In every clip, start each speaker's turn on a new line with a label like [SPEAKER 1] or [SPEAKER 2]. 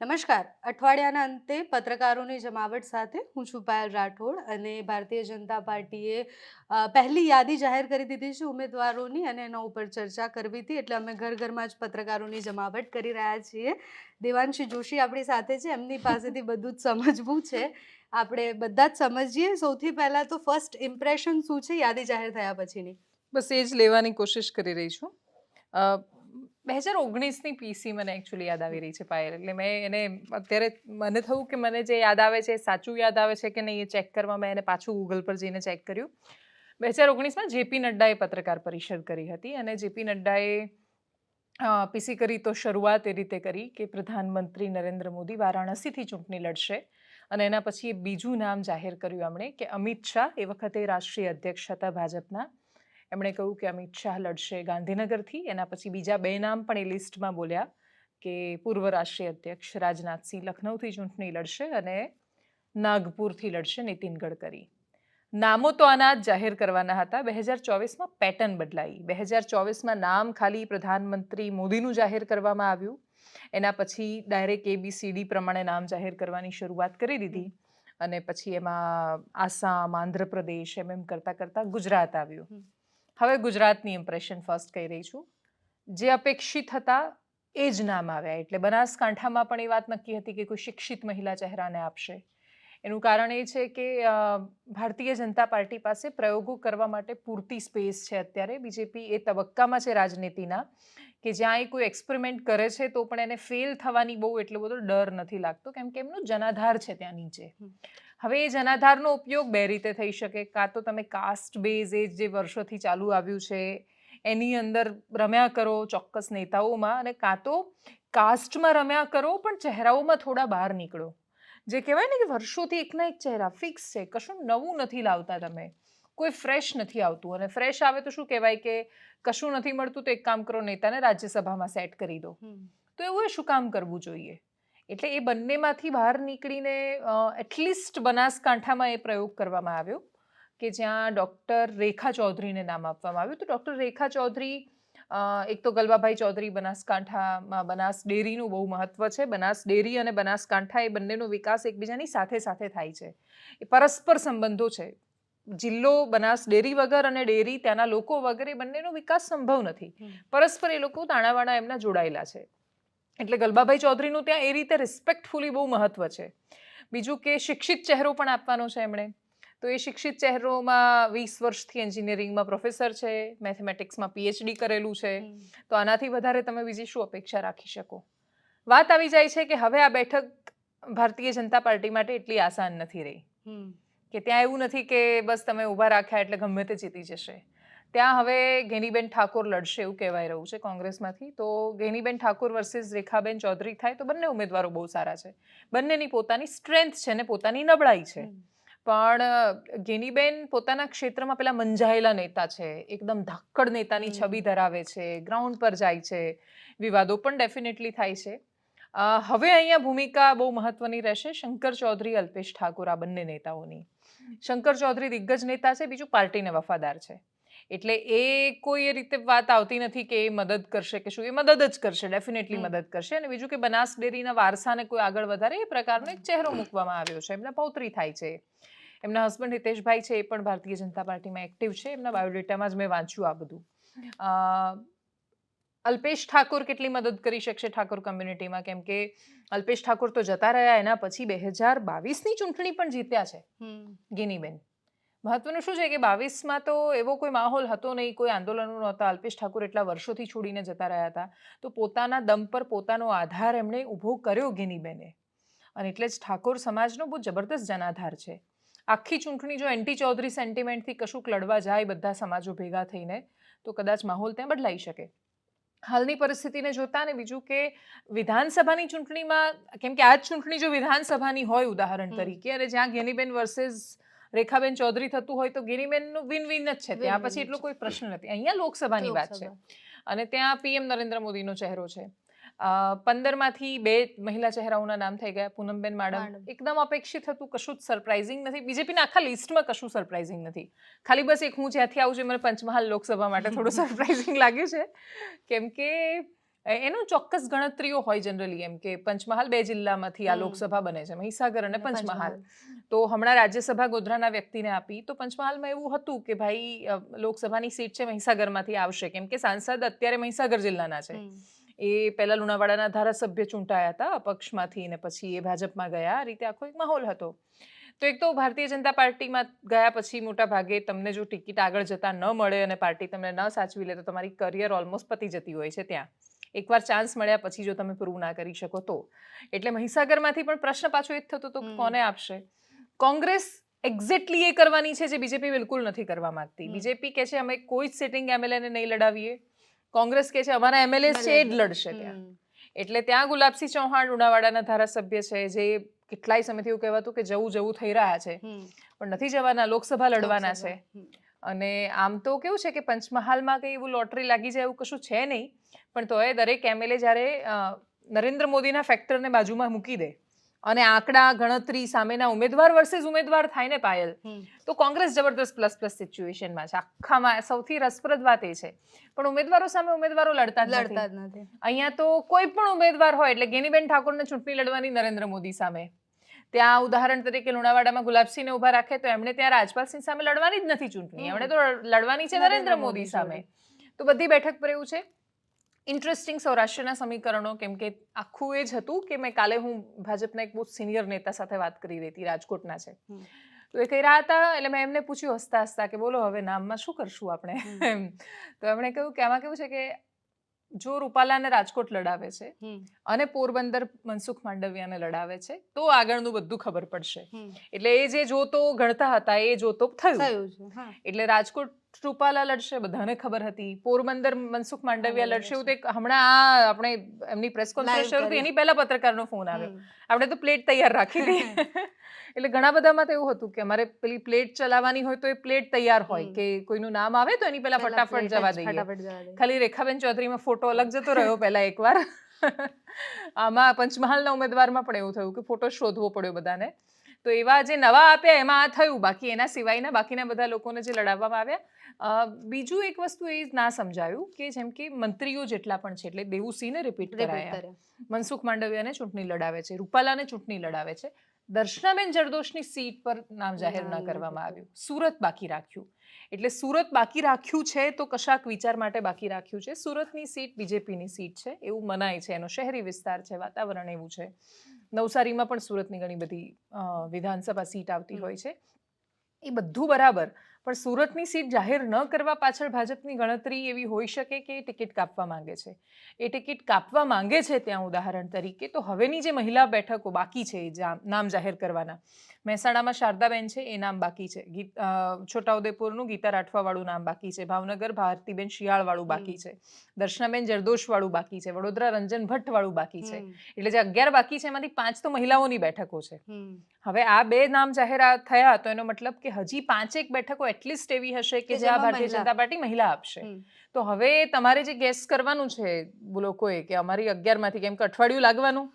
[SPEAKER 1] નમસ્કાર. અઠવાડિયાના અંતે પત્રકારોની જમાવટ સાથે હું છું પાયલ રાઠોડ અને ભારતીય જનતા પાર્ટીએ પહેલી યાદી જાહેર કરી દીધી છે ઉમેદવારોની અને એના ઉપર ચર્ચા કરવી હતી એટલે અમે ઘર ઘરમાં જ પત્રકારોની જમાવટ કરી રહ્યા છીએ. દેવાંશી જોશી આપણી સાથે છે, એમની પાસેથી બધું જ સમજવું છે. આપણે બધા જ સમજીએ. સૌથી પહેલાં તો ફર્સ્ટ ઇમ્પ્રેશન શું છે યાદી જાહેર થયા પછીની?
[SPEAKER 2] બસ એ જ લેવાની કોશિશ કરી રહી છું. 2019ની પીસી મને એકચ્યુઅલી યાદ આવી રહી છે પાયલ. એટલે મેં એને અત્યારે મને થયું કે મને જે યાદ આવે છે એ સાચું યાદ આવે છે કે નહીં એ ચેક કરવા મેં એને પાછું ગૂગલ પર જઈને ચેક કર્યું. 2019માં જેપી નડ્ડાએ પત્રકાર પરિષદ કરી હતી અને જેપી નડ્ડાએ પીસી કરી તો શરૂઆત એ રીતે કરી કે પ્રધાનમંત્રી નરેન્દ્ર મોદી વારાણસીથી ચૂંટણી લડશે અને એના પછી એ બીજું નામ જાહેર કર્યું એમણે કે અમિત શાહ, એ વખતે રાષ્ટ્રીય અધ્યક્ષ હતા ભાજપના. એમણે કહ્યું કે અમિત શાહ લડશે ગાંધીનગરથી. એના પછી બીજા બે નામ પણ એ લિસ્ટમાં બોલ્યા કે પૂર્વ રાષ્ટ્રીય અધ્યક્ષ રાજનાથસિંહ લખનૌથી ચૂંટણી લડશે અને નાગપુરથી લડશે નીતિન ગડકરી. નામો તો આના જ જાહેર કરવાના હતા. 2024માં પેટર્ન બદલાઈ. 2024માં નામ ખાલી પ્રધાનમંત્રી મોદીનું જાહેર કરવામાં આવ્યું. એના પછી ડાયરેક્ટ ABCD પ્રમાણે નામ જાહેર કરવાની શરૂઆત કરી દીધી અને પછી એમાં આસામ, આંધ્રપ્રદેશ એમ કરતાં કરતાં ગુજરાત આવ્યું. હવે ગુજરાતની ઇમ્પ્રેશન ફર્સ્ટ કહી રહી છું. જે અપેક્ષિત હતા એ જ નામ આવ્યા. એટલે બનાસકાંઠામાં પણ એ વાત નક્કી હતી કે કોઈ શિક્ષિત મહિલા ચહેરાને આપશે. એનું કારણ એ છે કે ભારતીય જનતા પાર્ટી પાસે પ્રયોગો કરવા માટે પૂરતી સ્પેસ છે અત્યારે. બીજેપી એ તબક્કામાં છે રાજનીતિના કે જ્યાં એ કોઈ એક્સપેરિમેન્ટ કરે છે તો પણ એને ફેલ થવાની બહુ એટલો બધો ડર નથી લાગતો, કેમ કે એમનો જનાધાર છે ત્યાં નીચે. હવે એ જનાધારનો ઉપયોગ બે રીતે થઈ શકે. કાં તો તમે કાસ્ટ બેઝ એ જે વર્ષોથી ચાલુ આવ્યું છે એની અંદર રમ્યા કરો ચોક્કસ નેતાઓમાં, અને કાં તો કાસ્ટમાં રમ્યા કરો પણ ચહેરાઓમાં થોડા બહાર નીકળો. જે કહેવાય ને કે વર્ષોથી એકના એક ચહેરા ફિક્સ છે, કશું નવું નથી લાવતા તમે, કોઈ ફ્રેશ નથી આવતું. અને ફ્રેશ આવે તો શું કહેવાય કે કશું નથી મળતું તો એક કામ કરો, નેતાને રાજ્યસભામાં સેટ કરી દો. તો એવું શું કામ કરવું જોઈએ? એટલે એ બંનેમાંથી બહાર નીકળીને એટલીસ્ટ બનાસકાંઠામાં એ પ્રયોગ કરવામાં આવ્યો કે જ્યાં ડૉક્ટર રેખા ચૌધરીને નામ આપવામાં આવ્યું. તો ડૉક્ટર રેખા ચૌધરી, એક તો ગલબાભાઈ ચૌધરી બનાસકાંઠામાં બનાસ ડેરીનું બહુ મહત્વ છે. બનાસ ડેરી અને બનાસકાંઠા એ બંનેનો વિકાસ એકબીજાની સાથે સાથે થાય છે. એ પરસ્પર સંબંધો છે. જિલ્લો બનાસ ડેરી વગર અને ડેરી ત્યાંના લોકો વગર એ બંનેનો વિકાસ સંભવ નથી. પરસ્પર એ લોકો તાણાવાણા એમના જોડાયેલા છે. એટલે ગલબાભાઈ ચૌધરીનું ત્યાં એ રીતે રિસ્પેક્ટફુલી બહુ મહત્વ છે. બીજું કે શિક્ષિત ચહેરો પણ આપવાનો છે એમણે. તો એ શિક્ષિત ચહેરોમાં 20 વર્ષથી એન્જિનિયરિંગમાં પ્રોફેસર છે, મેથેમેટિક્સમાં PhD કરેલું છે. તો આનાથી વધારે તમે બીજી શું અપેક્ષા રાખી શકો? વાત આવી જાય છે કે હવે આ બેઠક ભારતીય જનતા પાર્ટી માટે એટલી આસાન નથી રહી. કે ત્યાં એવું નથી કે બસ તમે ઊભા રાખ્યા એટલે ગમે તે જીતી જશે. ત્યાં હવે ગેનીબેન ઠાકોર લડશે એવું કહેવાય રહ્યું છે કોંગ્રેસમાંથી. તો ગેનીબેન ઠાકોર વર્સિસ રેખાબેન ચૌધરી થાય તો બંને ઉમેદવારો બહુ સારા છે. બંનેની પોતાની સ્ટ્રેન્થ છે ને પોતાની નબળાઈ છે. પણ ગેનીબેન પોતાના ક્ષેત્રમાં પેલા મંજાયેલા નેતા છે, એકદમ ધાકડ નેતાની છબી ધરાવે છે, ગ્રાઉન્ડ પર જાય છે, વિવાદો પણ ડેફિનેટલી થાય છે. હવે અહીંયા ભૂમિકા બહુ મહત્વની રહેશે શંકર ચૌધરી, અલ્પેશ ઠાકોર, આ બંને નેતાઓની. શંકર ચૌધરી દિગ્ગજ નેતા છે, બીજું પાર્ટીને વફાદાર છે. એટલે એ કોઈ એ રીતે વાત આવતી નથી કે એ મદદ કરશે કે શું. એ મદદ જ કરશે, ડેફિનેટલી મદદ કરશે. અને બીજું કે બનાસ ડેરીના વારસાને કોઈ આગળ વધારે એ પ્રકારનો એક ચહેરો મૂકવામાં આવ્યો છે. એમના પૌત્રી થાય છે. એમના હસબન્ડ હિતેશભાઈ છે, એ પણ ભારતીય જનતા પાર્ટીમાં એક્ટિવ છે. એમના બાયોડેટામાં જ મેં વાંચ્યું આ બધું. અલ્પેશ ઠાકોર કેટલી મદદ કરી શકશે ઠાકોર કમ્યુનિટીમાં? કેમ કે અલ્પેશ ઠાકોર તો જતા રહ્યા, એના પછી 2022ની ચૂંટણી પણ જીત્યા છે ગેનીબેન. મહત્વનું શું છે કે 22માં તો એવો કોઈ માહોલ હતો નહીં, કોઈ આંદોલનો નહોતા. અલ્પેશ ઠાકોર એટલા વર્ષોથી છોડીને જતા રહ્યા હતા. તો પોતાના દમ પર પોતાનો આધાર એમણે ઊભો કર્યો ગેનીબેને. અને એટલે જ ઠાકોર સમાજનો બહુ જબરદસ્ત જનાધાર છે. આખી ચૂંટણી જો એન્ટી ચૌધરી સેન્ટિમેન્ટથી કશુંક લડવા જાય બધા સમાજો ભેગા થઈને તો કદાચ માહોલ ત્યાં બદલાઈ શકે. હાલની પરિસ્થિતિને જોતા, ને બીજું કે વિધાનસભાની ચૂંટણીમાં, કેમ કે આ જ ચૂંટણી જો વિધાનસભાની હોય ઉદાહરણ તરીકે, અને જ્યાં ગેનીબેન વર્સિસ રેખાબેન ચૌધરી થતું હોય તો ગેનીબેનનું વિન વિન જ છે. ત્યાં પછી એટલો કોઈ પ્રશ્ન નથી. અહીંયા લોકસભાની વાત છે અને ત્યાં PM નરેન્દ્ર મોદીનો ચહેરો છે. 15માંથી 2 મહિલા ચહેરાઓના નામ થઈ ગયા. પૂનમબેન માડમ એકદમ અપેક્ષિત હતું, કશું જ સરપ્રાઇઝિંગ નથી. બીજેપીના આખા લિસ્ટમાં કશું સરપ્રાઇઝિંગ નથી. ખાલી બસ એક હું જ્યાંથી આવું છું મને પંચમહાલ લોકસભા માટે થોડું સરપ્રાઇઝિંગ લાગ્યું છે, કેમ કે એનું ચોક્કસ ગણતરીઓ હોય જનરલી, એમ કે પંચમહાલ 2 જિલ્લામાંથી આ
[SPEAKER 1] હમ.
[SPEAKER 2] લોકસભા બને છે, મહીસાગર અને
[SPEAKER 1] અને
[SPEAKER 2] પંચમહાલ. તો હમણાં રાજ્યસભા ગોધરાના વ્યક્તિને આપી, તો પંચમહાલમાં એવું હતું કે ભાઈ લોકસભાની સીટ છે મહીસાગરમાંથી આવશે, કેમ કે સાંસદ અત્યારે મહીસાગર જિલ્લાના છે. એ પહેલા લુણાવાડાના ધારાસભ્ય ચૂંટાયા હતા અપક્ષમાંથી, ને પછી એ ભાજપમાં ગયા. આ રીતે આખો એક માહોલ હતો. તો એક તો ભારતીય જનતા પાર્ટીમાં ગયા પછી મોટા ભાગે તમને જો ટિકિટ આગળ જતા ન મળે અને પાર્ટી તમને ન સાચવી લે તો તમારી કરિયર ઓલમોસ્ટ પતી જતી હોય છે ત્યાં. એકવાર ચાન્સ મળ્યા પછી જો તમે પ્રૂવ ના કરી શકો તો. એટલે મહીસાગરમાંથી પણ પ્રશ્ન પાછો એ જ થતો હતો કે કોને આપશે. કોંગ્રેસ એક્ઝેક્ટલી એ કરવાની છે જે બીજેપી બિલકુલ નથી કરવા માંગતી. બીજેપી કહે છે અમે કોઈ જ સિટિંગ એમએલએને નહીં લડાવીએ. કોંગ્રેસ કહે છે અમારા એમએલએ છે એ જ લડશે ત્યાં. એટલે ત્યાં ગુલાબસિંહ ચૌહાણ લુણાવાડાના ધારાસભ્ય છે, જે કેટલાય સમયથી એવું કહેવાતું કે જવું થઈ રહ્યા છે, પણ નથી જવાના, લોકસભા લડવાના છે. અને આમ તો કેવું છે કે પંચમહાલમાં કંઈ એવું લોટરી લાગી જાય એવું કશું છે નહીં, પણ તોય દરેક એમએલએ જ્યારે નરેન્દ્ર મોદીના ફેક્ટરને બાજુમાં મૂકી દે અને આંકડા ગણતરી સામેના ઉમેદવાર વર્સેસ ઉમેદવાર થાય ને પાયલ, તો કોંગ્રેસ જબરદસ્ત પ્લસ સિચ્યુએશનમાં છે. આખામાં સૌથી રસપ્રદ વાત એ છે, પણ ઉમેદવારો સામે ઉમેદવારો લડતા જ નથી. અહીંયા તો કોઈ પણ ઉમેદવાર હોય, એટલે ગેનીબેન ઠાકોરને ચૂંટણી લડવાની નરેન્દ્ર મોદી સામે, ત્યાં ઉદાહરણ તરીકે લુણાવાડામાં ગુલાબસિંહને ઉભા રાખે તો એમણે ત્યાં રાજપાલસિંહ સામે લડવાની જ નથી ચૂંટણી, એમણે તો લડવાની છે નરેન્દ્ર મોદી સામે. તો બધી બેઠક પર એવું છે. ઇન્ટરેસ્ટિંગ સૌરાષ્ટ્રના સમીકરણો, કેમ કે આખું એ જ હતું કે મેં કાલે હું ભાજપના એક બહુ સિનિયર નેતા સાથે વાત કરી રહી હતી, રાજકોટના છે. તો એ કહી રહ્યા હતા, એટલે મેં એમને પૂછ્યું હસતા હસતા કે બોલો હવે નામમાં શું કરશું આપણે. તો એમણે કહ્યું કે આમાં કેવું છે કે જો રૂપાલાને રાજકોટ લડાવે છે અને પોરબંદર મનસુખ માંડવિયાને લડાવે છે તો આગળનું બધું ખબર પડશે. એટલે એ જે જોતો ગણતા હતા એ જોતો થયું. એટલે રાજકોટ રૂપાલા લડશે બધાને ખબર હતી, પોરબંદર મનસુખ માંડવિયા લડશે એવું તો હમણાં આ આપણે એમની પ્રેસ કોન્ફરન્સ શરૂ થઈ એની પહેલા પત્રકારનો ફોન આવ્યો, આપણે તો પ્લેટ તૈયાર રાખી હતી. એટલે ઘણા બધામાં તો એવું હતું કે અમારે પેલી પ્લેટ ચલાવવાની હોય તો એ પ્લેટ તૈયાર હોય કે કોઈનું નામ આવે તો એની પહેલા ફટાફટ જવા દઈએ. ખાલી રેખાબેન ચૌધરીમાં ફોટો અલગ જતો રહ્યો પહેલા એકવાર. આમાં પંચમહાલના ઉમેદવારમાં પણ એવું થયું કે ફોટો શોધવો પડ્યો બધાને. તો એવા જે નવા આપ્યા એમાં આ થયું, બાકી એના સિવાયના બાકીના બધા લોકોને જે લડાવવામાં આવ્યા. બીજું એક વસ્તુ એ ના સમજાયું કે જેમ કે મંત્રીઓ જેટલા પણ છે, એટલે દેવુસિંહને રિપીટ કરાયા, મનસુખ માંડવિયાને ચૂંટણી લડાવે છે, રૂપાલાને ચૂંટણી લડાવે છે, દર્શનાબેન જરદોશની સીટ પર નામ જાહેર ન કરવામાં આવ્યું, સુરત બાકી રાખ્યું. એટલે સુરત બાકી રાખ્યું છે તો કશાક વિચાર માટે બાકી રાખ્યું છે. સુરતની સીટ બીજેપીની સીટ છે એવું મનાય છે, એનો શહેરી વિસ્તાર છે, વાતાવરણ એવું છે. નવસારીમાં પણ સુરતની ઘણી બધી વિધાનસભા સીટ આવતી હોય છે, એ બધું બરાબર. પણ સુરતની સીટ જાહેર ન કરવા પાછળ ભાજપની ગણતરી એવી હોઈ શકે કે એ ટિકિટ કાપવા માંગે છે. એ ટિકિટ કાપવા માંગે છે ત્યાં ઉદાહરણ તરીકે તો હવેની જે મહિલા બેઠકો બાકી છે નામ જાહેર કરવાના, મહેસાણામાં શારદાબેન છે એ નામ બાકી છે, છોટાઉદેપુરનું ગીતા રાઠવાવાળું નામ બાકી છે, ભાવનગર ભારતીબેન શિયાળવાળું બાકી છે, દર્શનાબેન જરદોશવાળું બાકી છે, વડોદરા રંજન ભટ્ટવાળું બાકી છે. એટલે જે 11 બાકી છે એમાંથી 5 તો મહિલાઓની બેઠકો છે. હવે આ 2 નામ જાહેર થયા તો એનો મતલબ કે હજી 5 બેઠકો એટલીસ્ટ એવી હશે કે જ્યાં ભારતીય જનતા પાર્ટી મહિલા આપશે. તો હવે તમારે જે ગેસ કરવાનું છે લોકોએ કે અમારી 11માંથી, કેમ કે અઠવાડિયું લાગવાનું,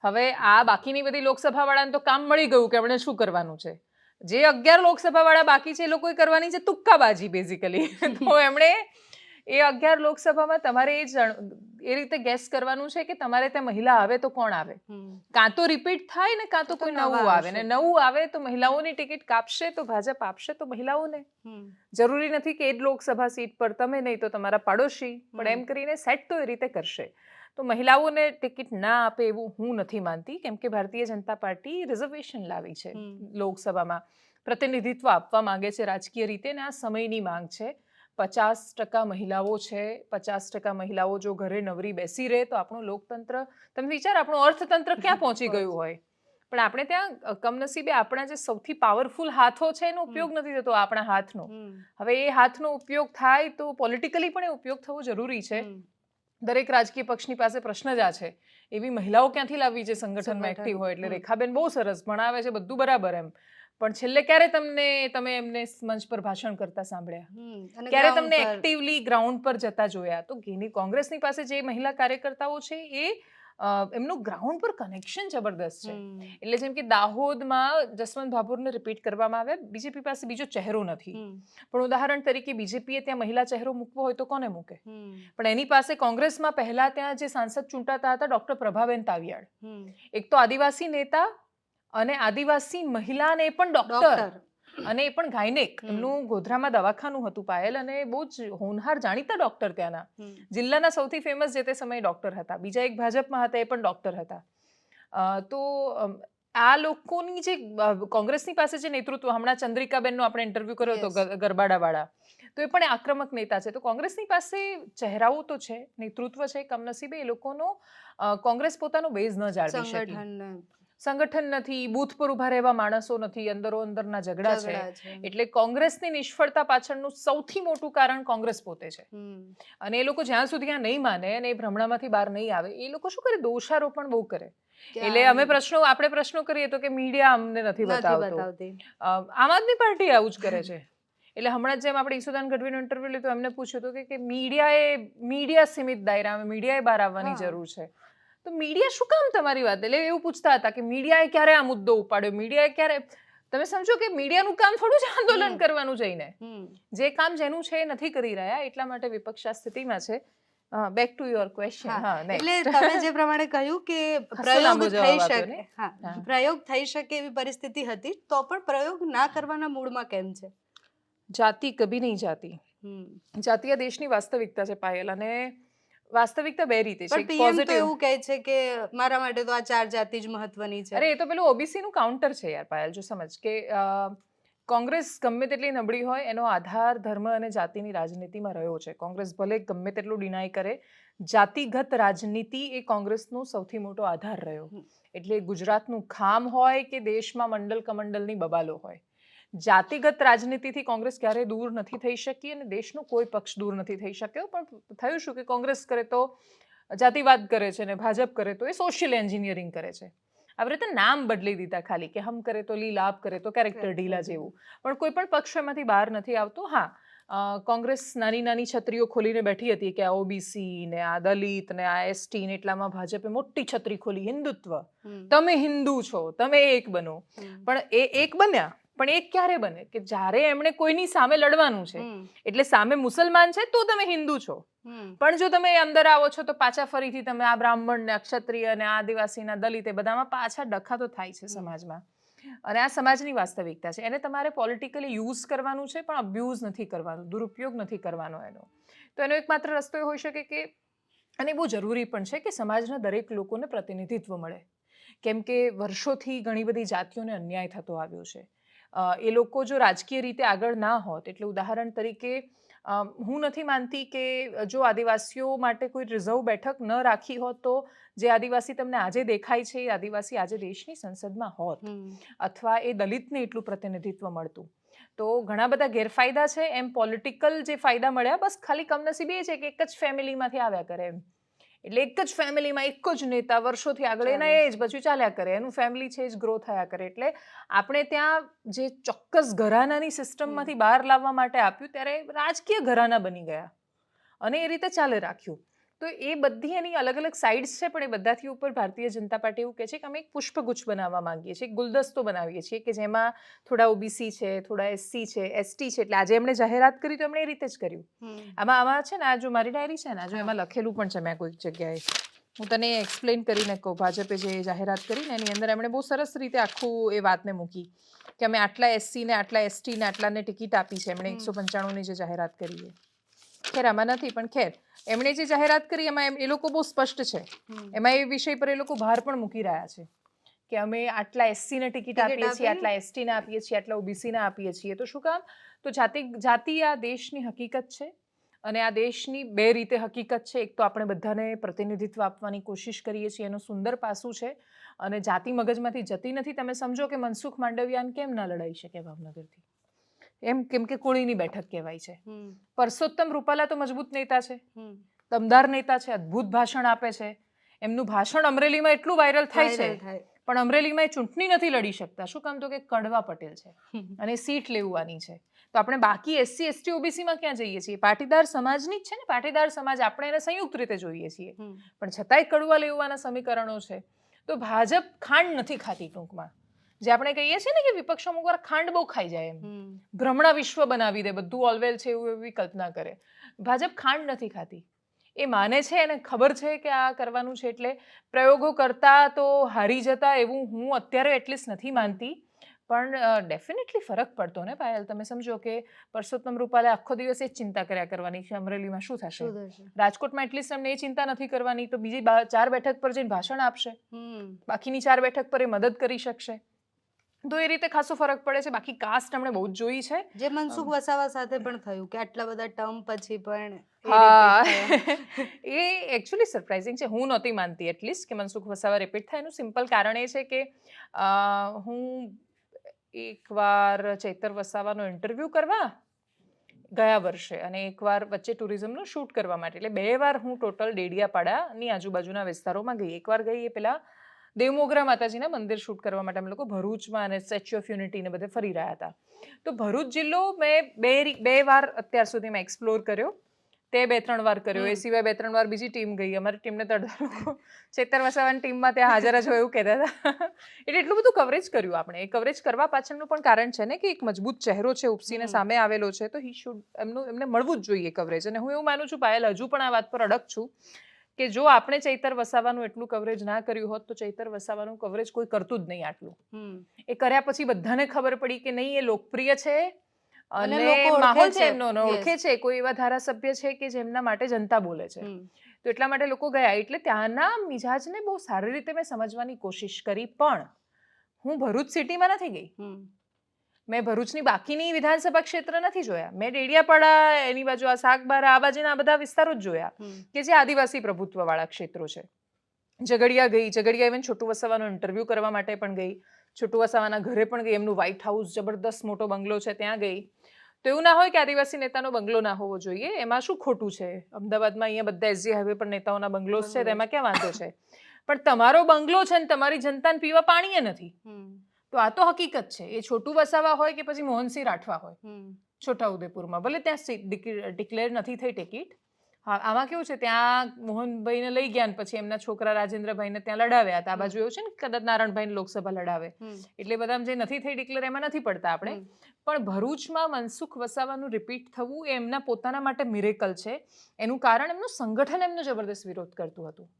[SPEAKER 2] હવે આ બાકીની બધી લોકસભા વાળાને તો કામ મળી ગયું કે એમણે શું કરવાનું છે. જે 11 લોકસભા વાળા બાકી છે એ લોકોએ કરવાની છે તુક્કાબાજી બેઝિકલી. તો એમણે એ 11 લોકસભામાં તમારે એ રીતે ગેસ કરવાનું છે કે તમારે ત્યાં મહિલા આવે તો કોણ આવે, કાં તો રિપીટ થાય ને કાં તો કોઈ નવું આવે, ને નવું આવે તો મહિલાઓની ટિકિટ કાપશે તો ભાજપ આપશે તો મહિલાઓને. જરૂરી નથી કે એ જ લોકસભા સીટ પર તમે નહીં તો તમારા પાડોશી, પણ એમ કરીને સેટ તો એ રીતે કરશે. તો મહિલાઓને ટિકિટ ના આપે એવું હું નથી માનતી, કેમ કે ભારતીય જનતા પાર્ટી રિઝર્વેશન લાવી છે લોકસભામાં, પ્રતિનિધિત્વ આપવા માંગે છે રાજકીય રીતે, ને આ સમયની માંગ છે. 50% મહિલાઓ છે, 50% મહિલાઓ જો ઘરે નવરી બેસી રહે તો આપણું લોકતંત્ર, તમે વિચાર આપણું અર્થતંત્ર ક્યાં પહોંચી ગયું હોય. પણ આપણે ત્યાં કમનસીબે આપણા જે સૌથી પાવરફુલ હાથો છે એનો ઉપયોગ નથી થતો, આપણા હાથનો. હવે એ હાથનો ઉપયોગ થાય તો પોલિટિકલી પણ એ ઉપયોગ થવો જરૂરી છે. દરેક રાજકીય પક્ષની પાસે પ્રશ્ન જ આ છે, એવી મહિલાઓ ક્યાંથી લાવવી જે સંગઠનમાં એક્ટિવ હોય. એટલે રેખાબેન બહુ સરસ ભણાવે છે, બધું બરાબર એમ, પણ છેલ્લે ક્યારે તમે એમને મંચ પર ભાષણ કરતા સાંભળ્યા, ક્યારે તમને એક્ટિવલી ગ્રાઉન્ડ પર જતા જોયા? તો કોંગ્રેસની પાસે જે મહિલા કાર્યકર્તાઓ છે એ એમનું ગ્રાઉન્ડ પર કનેક્શન જબરદસ્ત છે.
[SPEAKER 1] હમ.
[SPEAKER 2] એટલે જેમ કે દાહોદમાં જસવંત ભાભોરને રિપીટ કરવામાં આવ્યા, બીજેપી પાસે બીજો ચહેરો નથી.
[SPEAKER 1] હમ.
[SPEAKER 2] પણ ઉદાહરણ તરીકે બીજેપીએ ત્યાં મહિલા ચહેરો મૂકવો હોય તો કોને મૂકે?
[SPEAKER 1] હમ.
[SPEAKER 2] પણ એની પાસે કોંગ્રેસમાં પહેલા ત્યાં જે સાંસદ ચૂંટાતા હતા ડોક્ટર પ્રભાબેન તાવિયાડ,
[SPEAKER 1] હમ.
[SPEAKER 2] એક તો આદિવાસી નેતા અને આદિવાસી મહિલાને પણ ડોક્ટર,
[SPEAKER 1] ડોક્ટર.
[SPEAKER 2] અને એ પણ ગાયનેક.
[SPEAKER 1] હમ.
[SPEAKER 2] એમનું ગોધરામાં દવાખાનું હતું પાયલ, અને બહુ જ હોનહાર જાણીતા ડોક્ટર ત્યાંના,
[SPEAKER 1] હમ.
[SPEAKER 2] જિલ્લાના સૌથી ફેમસ જે તે સમયે ડોક્ટર હતા. બીજા એક ભાજપમાં હતા, એ પણ ડોક્ટર હતા. તો આ લોકોની જે કોંગ્રેસની પાસે જે નેતૃત્વ, હમણાં ચંદ્રિકાબેનનો આપણે ઇન્ટરવ્યુ કર્યો હતો,
[SPEAKER 1] Yes.
[SPEAKER 2] ગરબાડાવાળા, તો એ પણ આક્રમક નેતા છે. તો કોંગ્રેસની પાસે ચહેરાઓ તો છે, નેતૃત્વ છે, કમનસીબે એ લોકોનો કોંગ્રેસ પોતાનો બેઝ ન જાળવી શકી.
[SPEAKER 1] સંગઠન
[SPEAKER 2] સંગઠન નથી, બૂથ પર ઉભા રહેવા માણસો નથી, અંદરો અંદરના ઝઘડા છે.
[SPEAKER 1] ઝઘડા છે.
[SPEAKER 2] એટલે કોંગ્રેસની નિષ્ફળતા પાછળનું સૌથી મોટું કારણ કોંગ્રેસ પોતે છે.
[SPEAKER 1] હમ.
[SPEAKER 2] અને એ લોકો જ્યાં સુધી આ નહીં માને અને એ ભ્રમણામાંથી બહાર નહીં આવે, એ લોકો શું કરે, દોષારોપણ બહુ કરે. એટલે આપણે પ્રશ્નો કરીએ તો કે મીડિયા અમને નથી
[SPEAKER 1] નથી
[SPEAKER 2] બતાવતું.
[SPEAKER 1] બતાવતી.
[SPEAKER 2] આમ આદમી પાર્ટી આવું જ કરે છે. એટલે હમણાં જેમ આપણે ઈસુદાન ગઢવીનો ઇન્ટરવ્યુ લીધો, એમને પૂછ્યું હતું કે મીડિયા સીમિત દાયરામાં, મીડિયાએ બહાર આવવાની
[SPEAKER 1] હા.
[SPEAKER 2] જરૂર છે. તો મીડિયા શું કામ તમારી વાત? એટલે એવું પૂછતા હતા કે મીડિયાએ ક્યારે આ મુદ્દો ઉપાડ્યો, મીડિયાએ ક્યારે? તમે સમજો કે મીડિયાનું કામ થોડું જ આંદોલન કરવાનું જઈને.
[SPEAKER 1] હમ.
[SPEAKER 2] જે કામ જેનું છે એ નથી કરી રહ્યા, એટલા માટે વિપક્ષ આ સ્થિતિમાં છે. Back to your question.
[SPEAKER 1] હા,
[SPEAKER 2] હા,
[SPEAKER 1] એટલે
[SPEAKER 2] next.
[SPEAKER 1] તમે જે પ્રમાણે કહ્યું કે
[SPEAKER 2] લાંબો
[SPEAKER 1] પ્રયોગ
[SPEAKER 2] જવાબ
[SPEAKER 1] થઈ
[SPEAKER 2] આપ્યો
[SPEAKER 1] શકે,
[SPEAKER 2] ને?
[SPEAKER 1] હા,
[SPEAKER 2] હા.
[SPEAKER 1] પ્રયોગ થઈ શકે એવી પરિસ્થિતિ હતી, તો પણ પ્રયોગ ના કરવાના મૂડમાં કેમ છે?
[SPEAKER 2] જાતિ કભી નહીં જાતી.
[SPEAKER 1] હમ.
[SPEAKER 2] જાતિ આ દેશની વાસ્તવિકતા છે પાયલ, અને વાસ્તવિકતા બે રીતે છે.
[SPEAKER 1] પણ
[SPEAKER 2] એક
[SPEAKER 1] પીએમ તો
[SPEAKER 2] positive.
[SPEAKER 1] એવું કહે છે કે મારા માટે તો આ 4 જાતિ જ મહત્વની છે.
[SPEAKER 2] અરે એ તો પેલું ઓબીસી નું કાઉન્ટર છે યાર પાયલ. જો સમજ કે કોંગ્રેસ ગમે તેટલી નબળી હોય, એનો આધાર ધર્મ અને જાતિની રાજનીતિમાં રહ્યો છે. કોંગ્રેસ ભલે ગમે તેટલું ડિનાય કરે, જાતિગત રાજનીતિ એ કોંગ્રેસનો સૌથી મોટો આધાર રહ્યો. એટલે ગુજરાતનું ખામ હોય કે દેશમાં મંડલ કમંડલની બબાલો હોય, જાતિગત રાજનીતિથી કોંગ્રેસ ક્યારેય દૂર નથી થઈ શકી, અને દેશનો કોઈ પક્ષ દૂર નથી થઈ શક્યો. પણ થયું શું કે કોંગ્રેસ કરે તો જાતિવાદ કરે છે, ને ભાજપ કરે તો એ સોશિયલ એન્જિનિયરિંગ કરે છે. આવી રીતે નામ બદલી દીધા ખાલી, કે હમ કરે તો લીલા, આપ કરે તો કેરેક્ટર ઢીલા જેવું. પણ કોઈ પણ પક્ષ એમાંથી બહાર નથી આવતો. હા, કોંગ્રેસ નાની નાની છત્રીઓ ખોલીને બેઠી હતી કે આ ઓબીસી ને આ દલિત ને આ એસટી ને, એટલામાં ભાજપે મોટી છત્રી ખોલી, હિન્દુત્વ, તમે હિન્દુ છો, તમે એક બનો. પણ એ એક બન્યા, પણ એક ક્યારે બને કે જ્યારે એમણે કોઈની સામે લડવાનું છે. એટલે સામે મુસલમાન છે તો તમે હિન્દુ છો, પણ જો તમે અંદર આવો છો તો પાછા ફરીથી તમે આ બ્રાહ્મણ ને ક્ષત્રિય ને આદિવાસી ના દલિત, એ બધામાં પાછા ડખા તો થાય છે સમાજમાં. અને આ સમાજની વાસ્તવિકતા છે. એને તમારે પોલિટિકલી યુઝ કરવાનું છે, પણ અબ્યુઝ નથી કરવાનું, દુરુપયોગ નથી કરવાનો એનો. તો એનો એકમાત્ર રસ્તો એ હોઈ શકે કે, અને બહુ જરૂરી પણ છે, કે સમાજના દરેક લોકોને પ્રતિનિધિત્વ મળે. કેમ કે વર્ષોથી ઘણી બધી જાતિઓને અન્યાય થતો આવ્યો છે. એ લોકો જો રાજકીય રીતે આગળ ના હોત, એટલે ઉદાહરણ તરીકે હું નથી માનતી કે જો આદિવાસીઓ માટે કોઈ રિઝર્વ બેઠક ન રાખી હોત, તો જે આદિવાસી તમને આજે દેખાય છે એ આદિવાસી આજે દેશની સંસદમાં હોત, અથવા એ દલિતને એટલું પ્રતિનિધિત્વ મળતું. તો ઘણા બધા ગેરફાયદા છે. એમ પોલિટિકલ જે ફાયદા મળ્યા, બસ ખાલી કમનસીબે એ છે કે એક જ ફેમિલીમાંથી આવ્યા કરે એમ. એટલે એક જ ફેમિલીમાં એક જ નેતા વર્ષોથી આગળ, એના એ જ પછી ચાલ્યા કરે, એનું ફેમિલી છે એ જ ગ્રો થયા કરે. એટલે આપણે ત્યાં જે ચોક્કસ ઘરાનાની સિસ્ટમમાંથી બહાર લાવવા માટે આપ્યું, ત્યારે રાજકીય ઘરાના બની ગયા અને એ રીતે ચાલે રાખ્યું. તો એ બધી એની અલગ અલગ સાઇડ્સ છે, પણ એ બધાથી ઉપર ભારતીય જનતા પાર્ટી એવું કહે છે કે અમે એક પુષ્પગુચ્છ બનાવવા માંગીએ છીએ, એક ગુલદસ્તો બનાવીએ છીએ, કે જેમાં થોડા ઓબીસી છે, થોડા એસસી છે, એસટી છે. એટલે આજે એમણે જાહેરાત કરી તો એમણે એ રીતે જ કર્યું. આમાં છે ને, આ જો મારી ડાયરી છે ને, જો એમાં લખેલું પણ છે મેં કોઈક જગ્યાએ, હું તને એક્સપ્લેન કરીને કહું. ભાજપે જે જાહેરાત કરી ને એની અંદર એમણે બહુ સરસ રીતે આખું એ વાતને મૂકી કે અમે આટલા એસસી ને આટલા એસટી ને આટલાને ટિકિટ આપી છે. એમણે 195ની જે જાહેરાત કરી છે, ખેર આમાં નથી, પણ ખેર એમણે જે જાહેરાત કરી એમાં એ લોકો બહુ સ્પષ્ટ છે. એમાં એ વિષય પર એ લોકો ભાર પણ મૂકી રહ્યા છે કે અમે આટલા એસસી ને ટિકિટ આપીએ છીએ, આટલા એસટી ને આપીએ છીએ, આટલા ઓબીસી ને આપીએ છીએ. તો શું કામ? તો જાતિ આ દેશની હકીકત છે, અને આ દેશની બે રીતે હકીકત છે. એક તો આપણે બધાને પ્રતિનિધિત્વ આપવાની કોશિશ કરીએ છીએ, એનું સુંદર પાસું છે, અને જાતિ મગજમાંથી જતી નથી. તમે સમજો કે મનસુખ માંડવિયાને કેમ ના લડાઈ શકે ભાવનગરથી? એમ કેમ કે કોળીની બેઠક કહેવાય છે. પરસોત્તમ રૂપાલા તો મજબૂત નેતા છે, દમદાર નેતા છે, અદ્ભુત ભાષણ આપે છે. એમનું ભાષણ અમરેલીમાં એટલું વાયરલ થાય છે, પણ અમરેલીમાં એ ચૂંટણી નથી લડી શકતા. શું કામ? તો કે કડવા પટેલ છે અને સીટ લેવાની છે. તો આપણે બાકી એસસી એસટી ઓબીસીમાં ક્યાં જઈએ છીએ? પાટીદાર સમાજની જ છે ને. પાટીદાર સમાજ આપણે એને સંયુક્ત રીતે જોઈએ છીએ, પણ છતાંય કડવા લેવાના સમીકરણો છે. તો ભાજપ ખાંડ નથી ખાતી. ટૂંકમાં જે આપણે કહીએ છીએ ને કે વિપક્ષ અમુક વાર ખાંડ બહુ ખાઈ જાય, એમ ભ્રમણા વિશ્વ બનાવી દે, બધું ઓલવેલ છે એવું એવી કલ્પના કરે. ભાજપ ખાંડ નથી ખાતી. એ માને છે, એને ખબર છે કે આ કરવાનું છે, એટલે પ્રયોગો કરતા તો હારી જતા એવું હું અત્યારે એટલીસ્ટ નથી માનતી. પણ ડેફિનેટલી ફરક પડતો ને પાયલ. તમે સમજો કે પરસોત્તમ રૂપાલે આખો દિવસ એ જ ચિંતા કર્યા કરવાની કે અમરેલીમાં શું થશે. રાજકોટમાં એટલીસ્ટ એમને એ ચિંતા નથી કરવાની, તો બીજી 4 બેઠક પર જઈને ભાષણ આપશે, બાકીની 4 બેઠક પર એ મદદ કરી શકશે. તો એ રીતે ખાસો ફરક પડે છે. બાકી કાસ્ટ આપણે બહુ જ જોઈ છે,
[SPEAKER 1] જે મનસુખ વસાવા સાથે પણ થયું કે આટલા બધા ટર્મ પછી પણ
[SPEAKER 2] એ એકચ્યુઅલી સરપ્રાઇઝિંગ છે. હું નહોતી માનતી એટલીસ્ટ કે મનસુખ વસાવા રિપીટ થાય. એનું સિમ્પલ કારણ એ છે કે હું એકવાર ચૈતર વસાવાનો ઇન્ટરવ્યૂ કરવા ગયા વર્ષે અને એકવાર વચ્ચે ટુરિઝમનું શૂટ કરવા માટે, એટલે 2 વાર હું ટોટલ ડેડિયાપાડાની આજુબાજુના વિસ્તારોમાં ગઈ. એકવાર ગઈ એ પેલા દેવમોગરા માતાજીના મંદિર શૂટ કરવા માટે. અમે લોકો ભરૂચમાં અને સ્ટેચ્યુ ઓફ યુનિટીને બધે ફરી રહ્યા હતા. તો ભરૂચ જિલ્લો મેં 2 વાર અત્યાર સુધીમાં એક્સપ્લોર કર્યો. તે 2-3 વાર કર્યો. એ સિવાય 2-3 વાર બીજી ટીમ ગઈ. અમારી ટીમને તો અડધા લોકો ચેતર વસાવાની ટીમમાં ત્યાં હાજર જ હોય એવું કહેતા હતા. એટલે એટલું બધું કવરેજ કર્યું આપણે. એ કવરેજ કરવા પાછળનું પણ કારણ છે ને કે એક મજબૂત ચહેરો છે, ઉપસીને સામે આવેલો છે, તો એમને મળવું જ જોઈએ કવરેજ. અને હું એવું માનું છું પાયલ, હજુ પણ આ વાત પર અડગ છું કે જો આપણે ચૈતર વસાવાનું એટલું કવરેજ ના કર્યું હોત તો ચૈતર વસાવાનું કવરેજ કોઈ કરતું જ નહીં આટલું. એ કર્યા પછી બધાને ખબર પડી કે નહીં, એ લોકપ્રિય છે અને માહોલ છે એમનો, ઓળખે છે. કોઈ એવા ધારાસભ્ય છે કે જેમના માટે જનતા બોલે છે, તો એટલા માટે લોકો ગયા. એટલે ત્યાંના મિજાજને બહુ સારી રીતે મેં સમજવાની કોશિશ કરી. પણ હું ભરૂચ સિટીમાં નથી ગઈ. મેં ભરૂચની બાકીની વિધાનસભા ક્ષેત્ર નથી જોયા. મેં ડેડિયાપાડા, એની બાજુ આ સાગબારા, આ બાજુના બધા વિસ્તારો જ જોયા કે જે આદિવાસી પ્રભુત્વવાળા ક્ષેત્રો છે. ઝઘડિયા ગઈ. ઝઘડિયા ઇવન છોટુ વસાવાનો ઇન્ટરવ્યૂ કરવા માટે પણ ગઈ. છોટુ વસાવાના ઘરે પણ ગઈ. એમનું વ્હાઇટ હાઉસ જબરદસ્ત મોટો બંગલો છે, ત્યાં ગઈ. તો એવું ના હોય કે આદિવાસી નેતાનો બંગલો ના હોવો જોઈએ. એમાં શું ખોટું છે? અમદાવાદમાં અહીંયા બધા એસજી હાઈવે પર નેતાઓના બંગલોસ છે, તો એમાં ક્યાં વાંધો છે? પણ તમારો બંગલો છે ને તમારી જનતાને પીવા પાણીએ નથી, તો આ તો હકીકત છે. એ છોટુ વસાવા હોય કે પછી મોહનસિંહ રાઠવા હોય છોટાઉદેપુરમાં, ભલે ત્યાં ડિક્લેર નથી થઈ ટિકિટ. હા, આમાં કેવું છે, ત્યાં મોહનભાઈને લઈ ગયા ને પછી એમના છોકરા રાજેન્દ્રભાઈને ત્યાં લડાવ્યા હતા. આ બાજુ એવું છે ને કદાચ નારણભાઈને લોકસભા લડાવે, એટલે બધા જે નથી થઈ ડિક્લેર એમાં નથી પડતા આપણે. પણ ભરૂચમાં મનસુખ વસાવાનું રિપીટ થવું એ એમના પોતાના માટે મિરેકલ છે. એનું કારણ એમનું સંગઠન એમનો જબરદસ્ત વિરોધ કરતું હતું.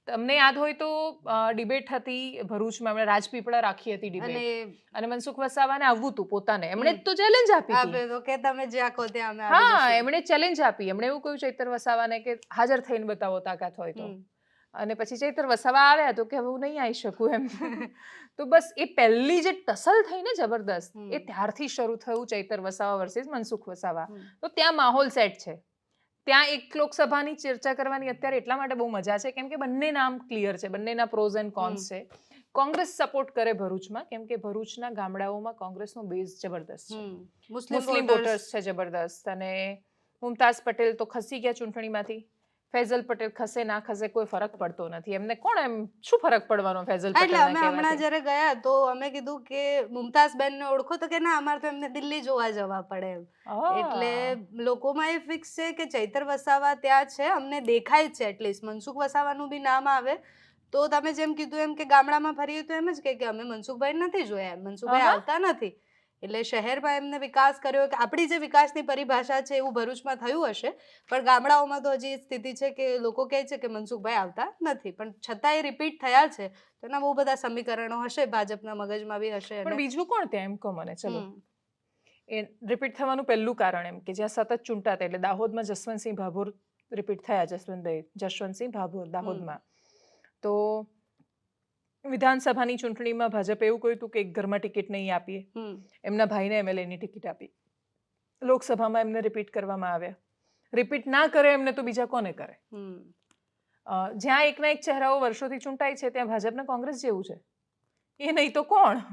[SPEAKER 2] તમને યાદ હોય તો ડિબેટ હતી ભરૂચમાં, એમણે રાજપીપળા રાખી હતી ડિબેટ, અને મનસુખ વસાવાને આવવું હતું પોતાને. એમણે તો ચેલેન્જ આપી હતી. હા, એમણે ચેલેન્જ આપી. એમણે એવું કહ્યું ચૈતર વસાવાને કે હાજર થઈને બતાવો તાકાત હોય તો. અને પછી ચૈતર વસાવા આવ્યા તો કે હવે હું નહીં આવી શકું એમ. તો બસ એ પહેલી જે ટસલ થઈ ને જબરદસ્ત, એ ત્યારથી શરૂ થયું ચૈતર વસાવા વર્સિસ મનસુખ વસાવા. તો ત્યાં માહોલ સેટ છે. ત્યાં એક લોકસભાની ચર્ચા કરવાની અત્યારે એટલા માટે બહુ મજા છે કેમ કે બંને નામ ક્લિયર છે, બંનેના પ્રોઝ એન્ડ કોન્સ છે. કોંગ્રેસ સપોર્ટ કરે ભરૂચમાં કેમ કે ભરૂચના ગામડાઓમાં કોંગ્રેસનો બેઝ જબરદસ્ત છે. મુસ્લિમ વોટર્સ છે જબરદસ્ત. અને મુમતાઝ પટેલ તો ખસી ગયા ચૂંટણીમાંથી. ફૈઝલ પટેલ ખસે ના ખસે કોઈ ફરક પડતો નથી. એમને કોણ, એમ શું ફરક પડવાનો ફૈઝલ પટેલ?
[SPEAKER 1] એટલે અમે હમણાં જ્યારે ગયા તો અમે કીધું કે મુમતાઝ બેનને ઓળખો, તો કે ના, અમારે તો એમને દિલ્હી જોવા જવા પડે એમ. એટલે લોકોમાં એ ફિક્સ છે કે ચૈતર વસાવા ત્યાં છે, અમને દેખાય છે. એટલીસ્ટ મનસુખ વસાવાનું બી નામ આવે તો તમે જેમ કીધું એમ કે ગામડામાં ફરીએ તો એમ જ કે અમે મનસુખભાઈ નથી જોયા, મનસુખભાઈ આવતા નથી. એટલે શહેરમાં એમને વિકાસ કર્યો કે આપણી જે વિકાસની પરિભાષા છે એવું ભરૂચમાં થયું હશે, પણ ગામડાઓમાં તો હજી સ્થિતિ છે કે લોકો કહે છે કે મનસુખભાઈ આવતા નથી. પણ છતાં એ રિપીટ થયા છે, તો એના બહુ બધા સમીકરણો હશે, ભાજપના મગજમાં બી હશે.
[SPEAKER 2] પણ બીજું કોણ ત્યાં, એમ કહો મને. ચલો, એ રિપીટ થવાનું પહેલું કારણ એમ કે જ્યાં સતત ચૂંટાતા, એટલે દાહોદમાં જસવંતસિંહ ભાભોર રિપીટ થયા. જસવંતસિંહ ભાભોર દાહોદમાં. તો વિધાનસભાની ચૂંટણીમાં ભાજપે એવું કહ્યું હતું કે એક ઘરમાં ટિકિટ નહીં આપીએ. એમના ભાઈને એમએલએની ટિકિટ આપી. લોકસભામાં એમને રિપીટ કરવામાં આવ્યા. રિપીટ ના કરે એમને તો બીજા કોને કરે? જ્યાં એકના એક ચહેરાઓ વર્ષોથી ચૂંટાય છે ત્યાં ભાજપને કોંગ્રેસ જેવું છે. એ નહીં તો કોણ?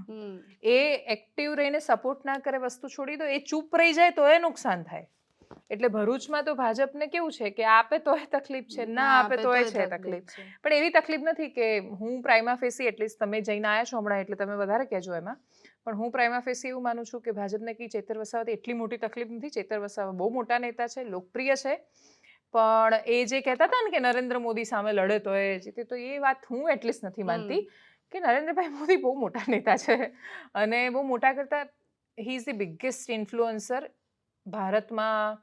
[SPEAKER 2] એ એક્ટિવ રહીને સપોર્ટ ના કરે, વસ્તુ છોડી દો, એ ચૂપ રહી જાય તો એ નુકસાન થાય. એટલે ભરૂચમાં તો ભાજપને કેવું છે કે આપે તોય તકલીફ છે, ના આપે તોય છે તકલીફ. પણ એવી તકલીફ નથી કે હું પ્રાઇમા ફેસી, એટલીસ્ટ તમે જઈને આવ્યા છો હમણાં એટલે તમે વધારે કહેજો એમાં, પણ હું પ્રાઇમા ફેસી એવું માનું છું કે ભાજપને કંઈ ચેતર વસાવાથી એટલી મોટી તકલીફ નથી. ચેતર વસાવા બહુ મોટા નેતા છે, લોકપ્રિય છે, પણ એ જે કહેતા હતા ને કે નરેન્દ્ર મોદી સામે લડે તો એ જીતે, તો એ વાત હું એટલીસ્ટ નથી માનતી કે નરેન્દ્રભાઈ મોદી બહુ મોટા નેતા છે અને બહુ મોટા કરતા he is the biggest influencer ભારતમાં.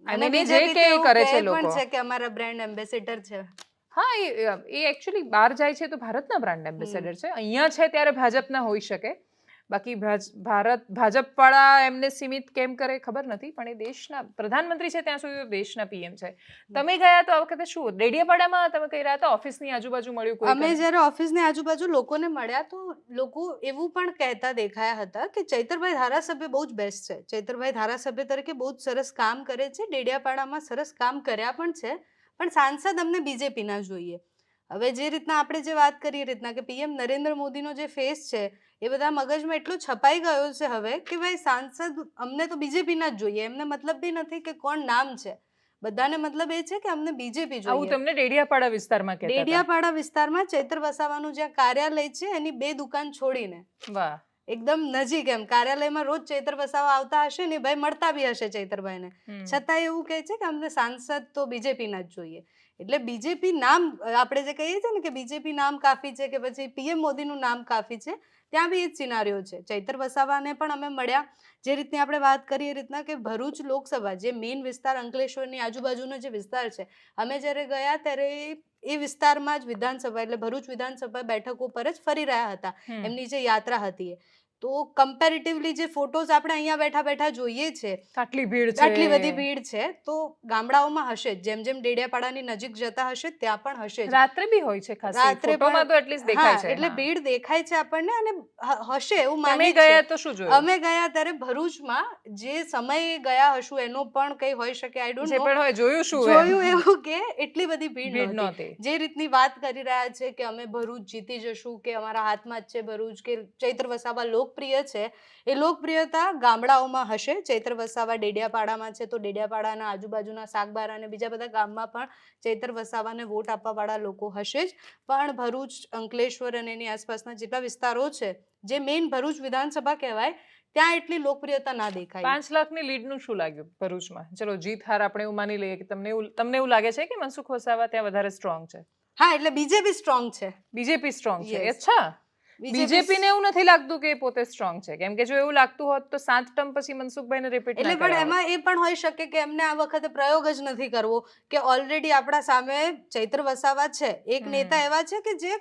[SPEAKER 1] અને
[SPEAKER 2] જે
[SPEAKER 1] બીજેપી
[SPEAKER 2] કે
[SPEAKER 1] તો
[SPEAKER 2] કરે
[SPEAKER 1] એવું
[SPEAKER 2] છે
[SPEAKER 1] કહે
[SPEAKER 2] લોકો.
[SPEAKER 1] પણ છે કે અમારા બ્રાન્ડ એમ્બેસેડર છે.
[SPEAKER 2] હા, એ એકચ્યુઅલી બહાર જાય છે તો ભારતના બ્રાન્ડ એમ્બેસેડર છે. અહીંયા છે ત્યારે ભાજપના હોઈ શકે, બાકી ભાજપવાળા એમને સીમિત કેમ કરે ખબર નથી, પણ એ દેશના પ્રધાનમંત્રી છે ત્યાં સુધી તો દેશના પીએમ છે. તમે ગયા તો આ વખતે શું ડેડિયાપાડામાં તમે કહી રહ્યા હતા ઓફિસની આજુબાજુ મળ્યું કોઈ?
[SPEAKER 1] અમે જ્યારે ઓફિસની આજુબાજુ લોકોને મળ્યા તો લોકો એવું પણ કહેતા દેખાયા હતા કે ચૈતરભાઈ ધારાસભ્ય બહુ જ બેસ્ટ છે, ચૈતરભાઈ ધારાસભ્ય તરીકે બહુ જ સરસ કામ કરે છે, ડેડિયાપાડામાં સરસ કામ કર્યા પણ છે, પણ સાંસદ અમને બીજેપીના જોઈએ. હવે જે રીતના આપણે જે વાત કરીએ એ રીતના કે પીએમ નરેન્દ્ર મોદીનો જે ફેસ છે એ બધા મગજમાં એટલો છપાઈ ગયો છે હવે કે ભાઈ સાંસદ અમને તો બીજેપીના જ જોઈએ, એમને મતલબ બી નથી કે કોણ નામ છે, બધાને મતલબ એ છે કે અમને બીજેપી જોઈએ.
[SPEAKER 2] આવું તમને ડેડિયાપાડા વિસ્તારમાં કહેતા હતા?
[SPEAKER 1] ડેડિયાપાડા વિસ્તારમાં ચૈતર વસાવાનું જ્યાં કાર્યાલય છે એની 2 દુકાન છોડીને.
[SPEAKER 2] વાહ.
[SPEAKER 1] એકદમ નજીક, એમ કાર્યાલયમાં રોજ ચૈતર વસાવા આવતા હશે ને, ભાઈ મળતા બી હશે ચૈતરભાઈને, છતાં એવું કહે છે કે અમને સાંસદ તો બીજેપીના જ જોઈએ. એટલે બીજેપી નામ આપણે જે કહીએ છીએ ને કે બીજેપી નામ કાફી છે કે પછી પીએમ મોદીનું નામ કાફી છે, ત્યાં બી એ જ સિનારીઓ છે. ચૈતર વસાવાને પણ અમે મળ્યા, જે રીતની આપણે વાત કરીએ એ રીતના કે ભરૂચ લોકસભા જે મેઇન વિસ્તાર અંકલેશ્વરની આજુબાજુનો જે વિસ્તાર છે, અમે જ્યારે ગયા ત્યારે એ વિસ્તારમાં જ વિધાનસભા એટલે ભરૂચ વિધાનસભા બેઠક ઉપર જ ફરી રહ્યા હતા, એમની જે યાત્રા હતી એ. તો કમ્પેરેટિવલી જે ફોટોઝ આપણે અહીંયા બેઠા બેઠા જોઈએ છે,
[SPEAKER 2] આટલી ભીડ છે,
[SPEAKER 1] આટલી બધી ભીડ છે, તો ગામડાઓમાં હશે જ, જેમ જેમ ડેડિયાપાડાની નજીક જતા હશે ત્યાં પણ હશે જ.
[SPEAKER 2] રાત્રે બી હોય છે ખાસી,
[SPEAKER 1] રાત્રે
[SPEAKER 2] ફોટોમાં તો એટલીસ્ટ દેખાય છે.
[SPEAKER 1] એટલે ભીડ દેખાય છે આપણને અને હશે એવું
[SPEAKER 2] તમે
[SPEAKER 1] માની
[SPEAKER 2] ગયા
[SPEAKER 1] છે.
[SPEAKER 2] તો શું જોયું?
[SPEAKER 1] અમે ગયા ત્યારે ભરૂચમાં જે સમયે ગયા હશું એનો પણ કંઈ હોઈ શકે, આઈ ડોન્ટ
[SPEAKER 2] જે
[SPEAKER 1] નો.
[SPEAKER 2] પણ હોય જોયું શું
[SPEAKER 1] જોયું એવું કે એટલી બધી ભીડ
[SPEAKER 2] ભીડ
[SPEAKER 1] નહોતી.
[SPEAKER 2] નહોતી.
[SPEAKER 1] જે રીતની વાત કરી રહ્યા છે કે અમે ભરૂચ જીતી જશું કે અમારા હાથમાં જ છે ભરૂચ, કે ચૈત્ર વસાવા લોકપ્રિય છે, એ લોકપ્રિયતા ગામડાઓમાં હશે. ચૈત્ર વસાવા ડેડિયાપાડામાં છે તો ડેડિયાપાડાના આજુબાજુના સાગબારા અને બીજા બધા ગામમાં પણ ચૈત્ર વસાવાને વોટ આપવાવાળા લોકો હશે જ, પણ ભરૂચ, અંકલેશ્વર અને એની આસપાસના જેટલા વિસ્તારો છે જે મેઇન ભરૂચ વિધાનસભા કહેવાય ત્યાં એટલી લોકપ્રિયતા ના દેખાય.
[SPEAKER 2] 5 લાખની લીડનું શું લાગ્યું ભરૂચમાં? ચલો જીત હાર આપણે એવું માની લઈએ કે તમને એવું લાગે છે કે મનસુખ વસાવા ત્યાં વધારે સ્ટ્રોંગ છે?
[SPEAKER 1] હા, એટલે બીજેપી સ્ટ્રોંગ છે.
[SPEAKER 2] બીજેપી સ્ટ્રોંગ છે?
[SPEAKER 1] Yes.
[SPEAKER 2] અચ્છા, બીજેપીને એવું નથી લાગતું કે પોતે સ્ટ્રોંગ છે? કેમ કે જો એવું લાગતું હોત તો 7 ટર્મ પછી મનસુખભાઈને રિપીટ
[SPEAKER 1] એટલે
[SPEAKER 2] ના
[SPEAKER 1] પણ
[SPEAKER 2] કરાવત.
[SPEAKER 1] એમાં એ પણ હોઈ શકે કે એમને આ વખતે પ્રયોગ જ નથી કરવો, કે ઓલરેડી આપણા સામે ચૈત્ર વસાવા છે, એક નેતા એવા છે કે જે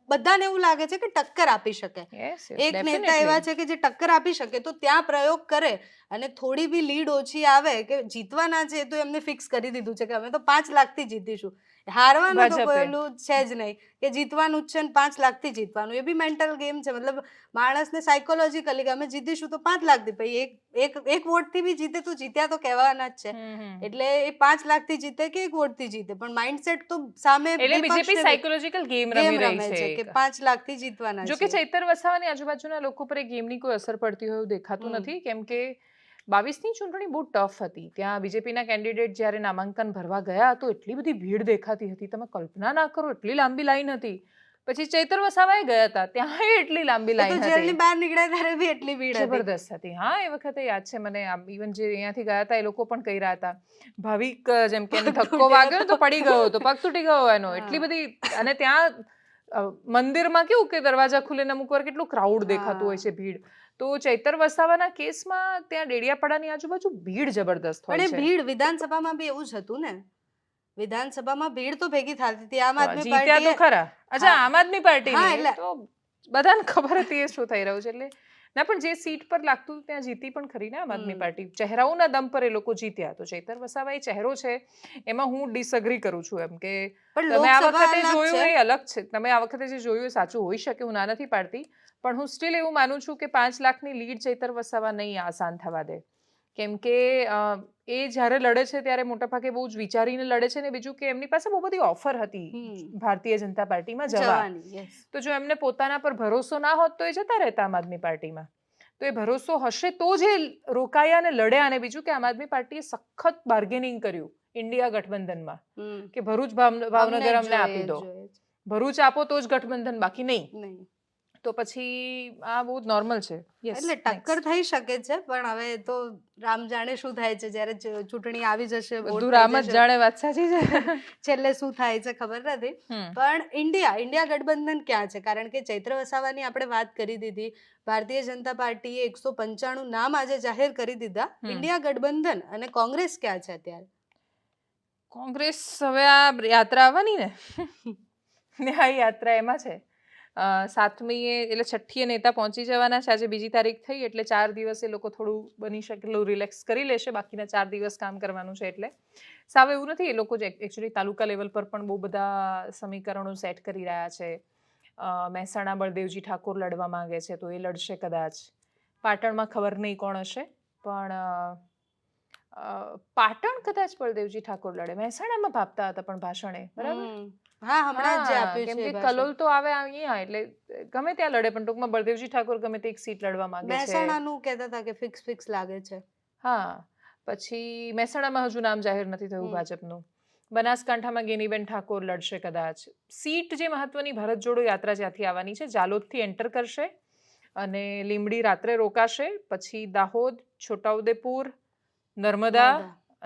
[SPEAKER 1] બધાને એવું લાગે છે કે ટક્કર આપી શકે.
[SPEAKER 2] Yes, yes,
[SPEAKER 1] એક નેતા
[SPEAKER 2] definitely.
[SPEAKER 1] એવા છે કે જે ટક્કર આપી શકે, તો ત્યાં પ્રયોગ કરે અને થોડી બી લીડ ઓછી આવે કે જીતવાના છે તો એમને ફિક્સ કરી દીધું છે કે અમે તો 5 લાખથી જીતીશું. હારવાનું તો
[SPEAKER 2] ભાજપે.
[SPEAKER 1] પેલું છે જ નહીં કે જીતવાનું જ છે ને 5 લાખથી જીતવાનું, એ બી મેન્ટલ ગેમ છે. મતલબ માણસને સાયકોલોજીકલી કે અમે જીતીશું તો 5 લાખથી, ભાઈ એક વોટથી બી જીતે તો જીત્યા તો કહેવાના જ છે. એટલે એ 5 લાખથી જીતે કે 1 વોટથી જીતે, પણ માઇન્ડસેટ તો સામે
[SPEAKER 2] એટલે બીજેપી સાયકોલોજીકલ ગેમ રમી રહી છે
[SPEAKER 1] કે 5 લાખથી જીતવાના છે.
[SPEAKER 2] જો કે ચૈતર વસાવાની આજુબાજુના લોકો પર એ ગેમની કોઈ અસર પડતી હોય એવું દેખાતું નથી, કેમ કે 22ની ચૂંટણી બહુ ટફ હતી. ત્યાં બીજેપીના કેન્ડિડેટ જ્યારે નામાંકન ભરવા ગયા તો એટલી બધી ભીડ દેખાતી હતી, તમે કલ્પના ના કરો, એટલી લાંબી લાઈન હતી. પછી ચૈતર વસાવાએ ગયા હતા, ત્યાં એટલી લાંબી લાઈન હતી,
[SPEAKER 1] જેલની બહાર નીકળ્યા ત્યારે બી એટલી ભીડ હતી.
[SPEAKER 2] જબરદસ્ત હતી. હા, એ વખતે યાદ છે મને, ઇવન જે અહીંયાથી ગયા હતા એ લોકો પણ કહી રહ્યા હતા, ભાવિક જેમ કે એને ધક્કો વાગ્યો તો પડી ગયો તો પગ તૂટી ગયો એનો, એટલી બધી. અને ત્યાં મંદિરમાં કેવું કે દરવાજા ખુલે ને અમુક વાર કેટલું ક્રાઉડ દેખાતું હોય છે, ભીડ. તો ચૈતર વસાવાના કેસમાં ત્યાં ડેડિયાપાડાની આજુબાજુ ભીડ જબરદસ્ત હોય છે.
[SPEAKER 1] પણ એ ભીડ વિધાનસભામાં બી એવું જ હતું ને, વિધાનસભામાં ભીડ તો ભેગી થતી હતી. આમ આદમી
[SPEAKER 2] જીત્યા તો ખરા. અચ્છા, આમ આદમી પાર્ટી
[SPEAKER 1] એટલે
[SPEAKER 2] તો બધાને ખબર હતી એ શું થઈ રહ્યું છે. એટલે ના, પણ જે સીટ પર લાગતું ત્યાં જીતી પણ ખરી ને આમ આદમી પાર્ટી. ચહેરાઓના દમ પર એ લોકો જીત્યા. તો ચૈતર વસાવા એ ચહેરો છે એમાં હું ડિસઅગ્રી કરું છું, એમ કે તમે આ વખતે જોયું એ અલગ છે, તમે આ વખતે જે જોયું એ સાચું હોઈ શકે, હું ના નથી પાડતી, પણ હું સ્ટીલ એવું માનું છું કે 5 લાખની લીડ ચૈતર વસાવા નહીં આસાન થવા દે. કેમ કે એ જ્યારે લડે છે ત્યારે મોટાભાગે બહુ જ વિચારીને લડે છે, ને બીજું કે એમની પાસે બહુ બધી ઓફર હતી ભારતીય જનતા પાર્ટીમાં જવાની. તો જો એમને પોતાના પર ભરોસો ના હોત તો એ જતા રહેતા આમ આદમી પાર્ટીમાં. તો એ ભરોસો હશે તો જ એ રોકાયા અને લડ્યા. અને બીજું કે આમ આદમી પાર્ટીએ સખત બાર્ગેનિંગ કર્યું ઇન્ડિયા ગઠબંધનમાં કે ભરૂચ ભાવનગર અમને આપી દો, ભરૂચ આપો તો જ ગઠબંધન, બાકી નહીં. તો પછી આ બહુ જ નોર્મલ છે.
[SPEAKER 1] એટલે ટક્કર થઈ શકે છે, પણ હવે તો રામ જાણે શું થાય છે જ્યારે ચૂંટણી આવી જશે,
[SPEAKER 2] બધું રામ જ જાણે. વાત સાચી છે.
[SPEAKER 1] છેલ્લે શું થાય છે ખબર નથી. પણ ઇન્ડિયા ગઠબંધન ક્યાં છે? કારણ કે ચૈત્ર વસાવાની આપણે વાત કરી દીધી, ભારતીય જનતા પાર્ટીએ 195 નામ આજે જાહેર કરી દીધા. ઇન્ડિયા ગઠબંધન અને કોંગ્રેસ ક્યાં છે અત્યારે?
[SPEAKER 2] કોંગ્રેસ હવે આ યાત્રા આવવાની ને આ યાત્રા એમાં છે. 7મીએ એટલે 6ઠીએ નેતા પહોંચી જવાના છે. આજે 2જી તારીખ થઈ એટલે 4 દિવસ એ લોકો થોડું બની શકે એટલું રિલેક્સ કરી લેશે. બાકીના 4 દિવસ કામ કરવાનું છે. એટલે સાવ એવું નથી. એ લોકો જ એકચ્યુઅલી તાલુકા લેવલ પર પણ બહુ બધા સમીકરણો સેટ કરી રહ્યા છે. મહેસાણા બળદેવજી ઠાકોર લડવા માંગે છે તો એ લડશે કદાચ. પાટણમાં ખબર નહીં કોણ હશે, પણ પાટણ કદાચ બળદેવજી ઠાકોર લડે. મહેસાણામાં ભાપતા હતા પણ ભાષણે, બરાબર?
[SPEAKER 1] હા, હમણાં જ આપ્યું છે.
[SPEAKER 2] કેમ કે કલોલ તો આવે અહીંયા, એટલે ગમે ત્યાં લડે, પણ ટૂંકમાં બળદેવજી ઠાકોર ગમે તે એક સીટ લડવા માંગે છે.
[SPEAKER 1] મહેસાણાનું કહેતા હતા કે ફિક્સ લાગે છે.
[SPEAKER 2] હા, પછી મહેસાણામાં હજુ નામ જાહેર નથી થયું ભાજપનું. બનાસકાંઠામાં ગેનીબેન ઠાકોર લડશે કદાચ. સીટ જે મહત્વની ભારત જોડો યાત્રા જ્યાંથી આવવાની છે, જાલોદથી એન્ટર કરશે અને લીંબડી રાત્રે રોકાશે, પછી દાહોદ, છોટાઉદેપુર, નર્મદા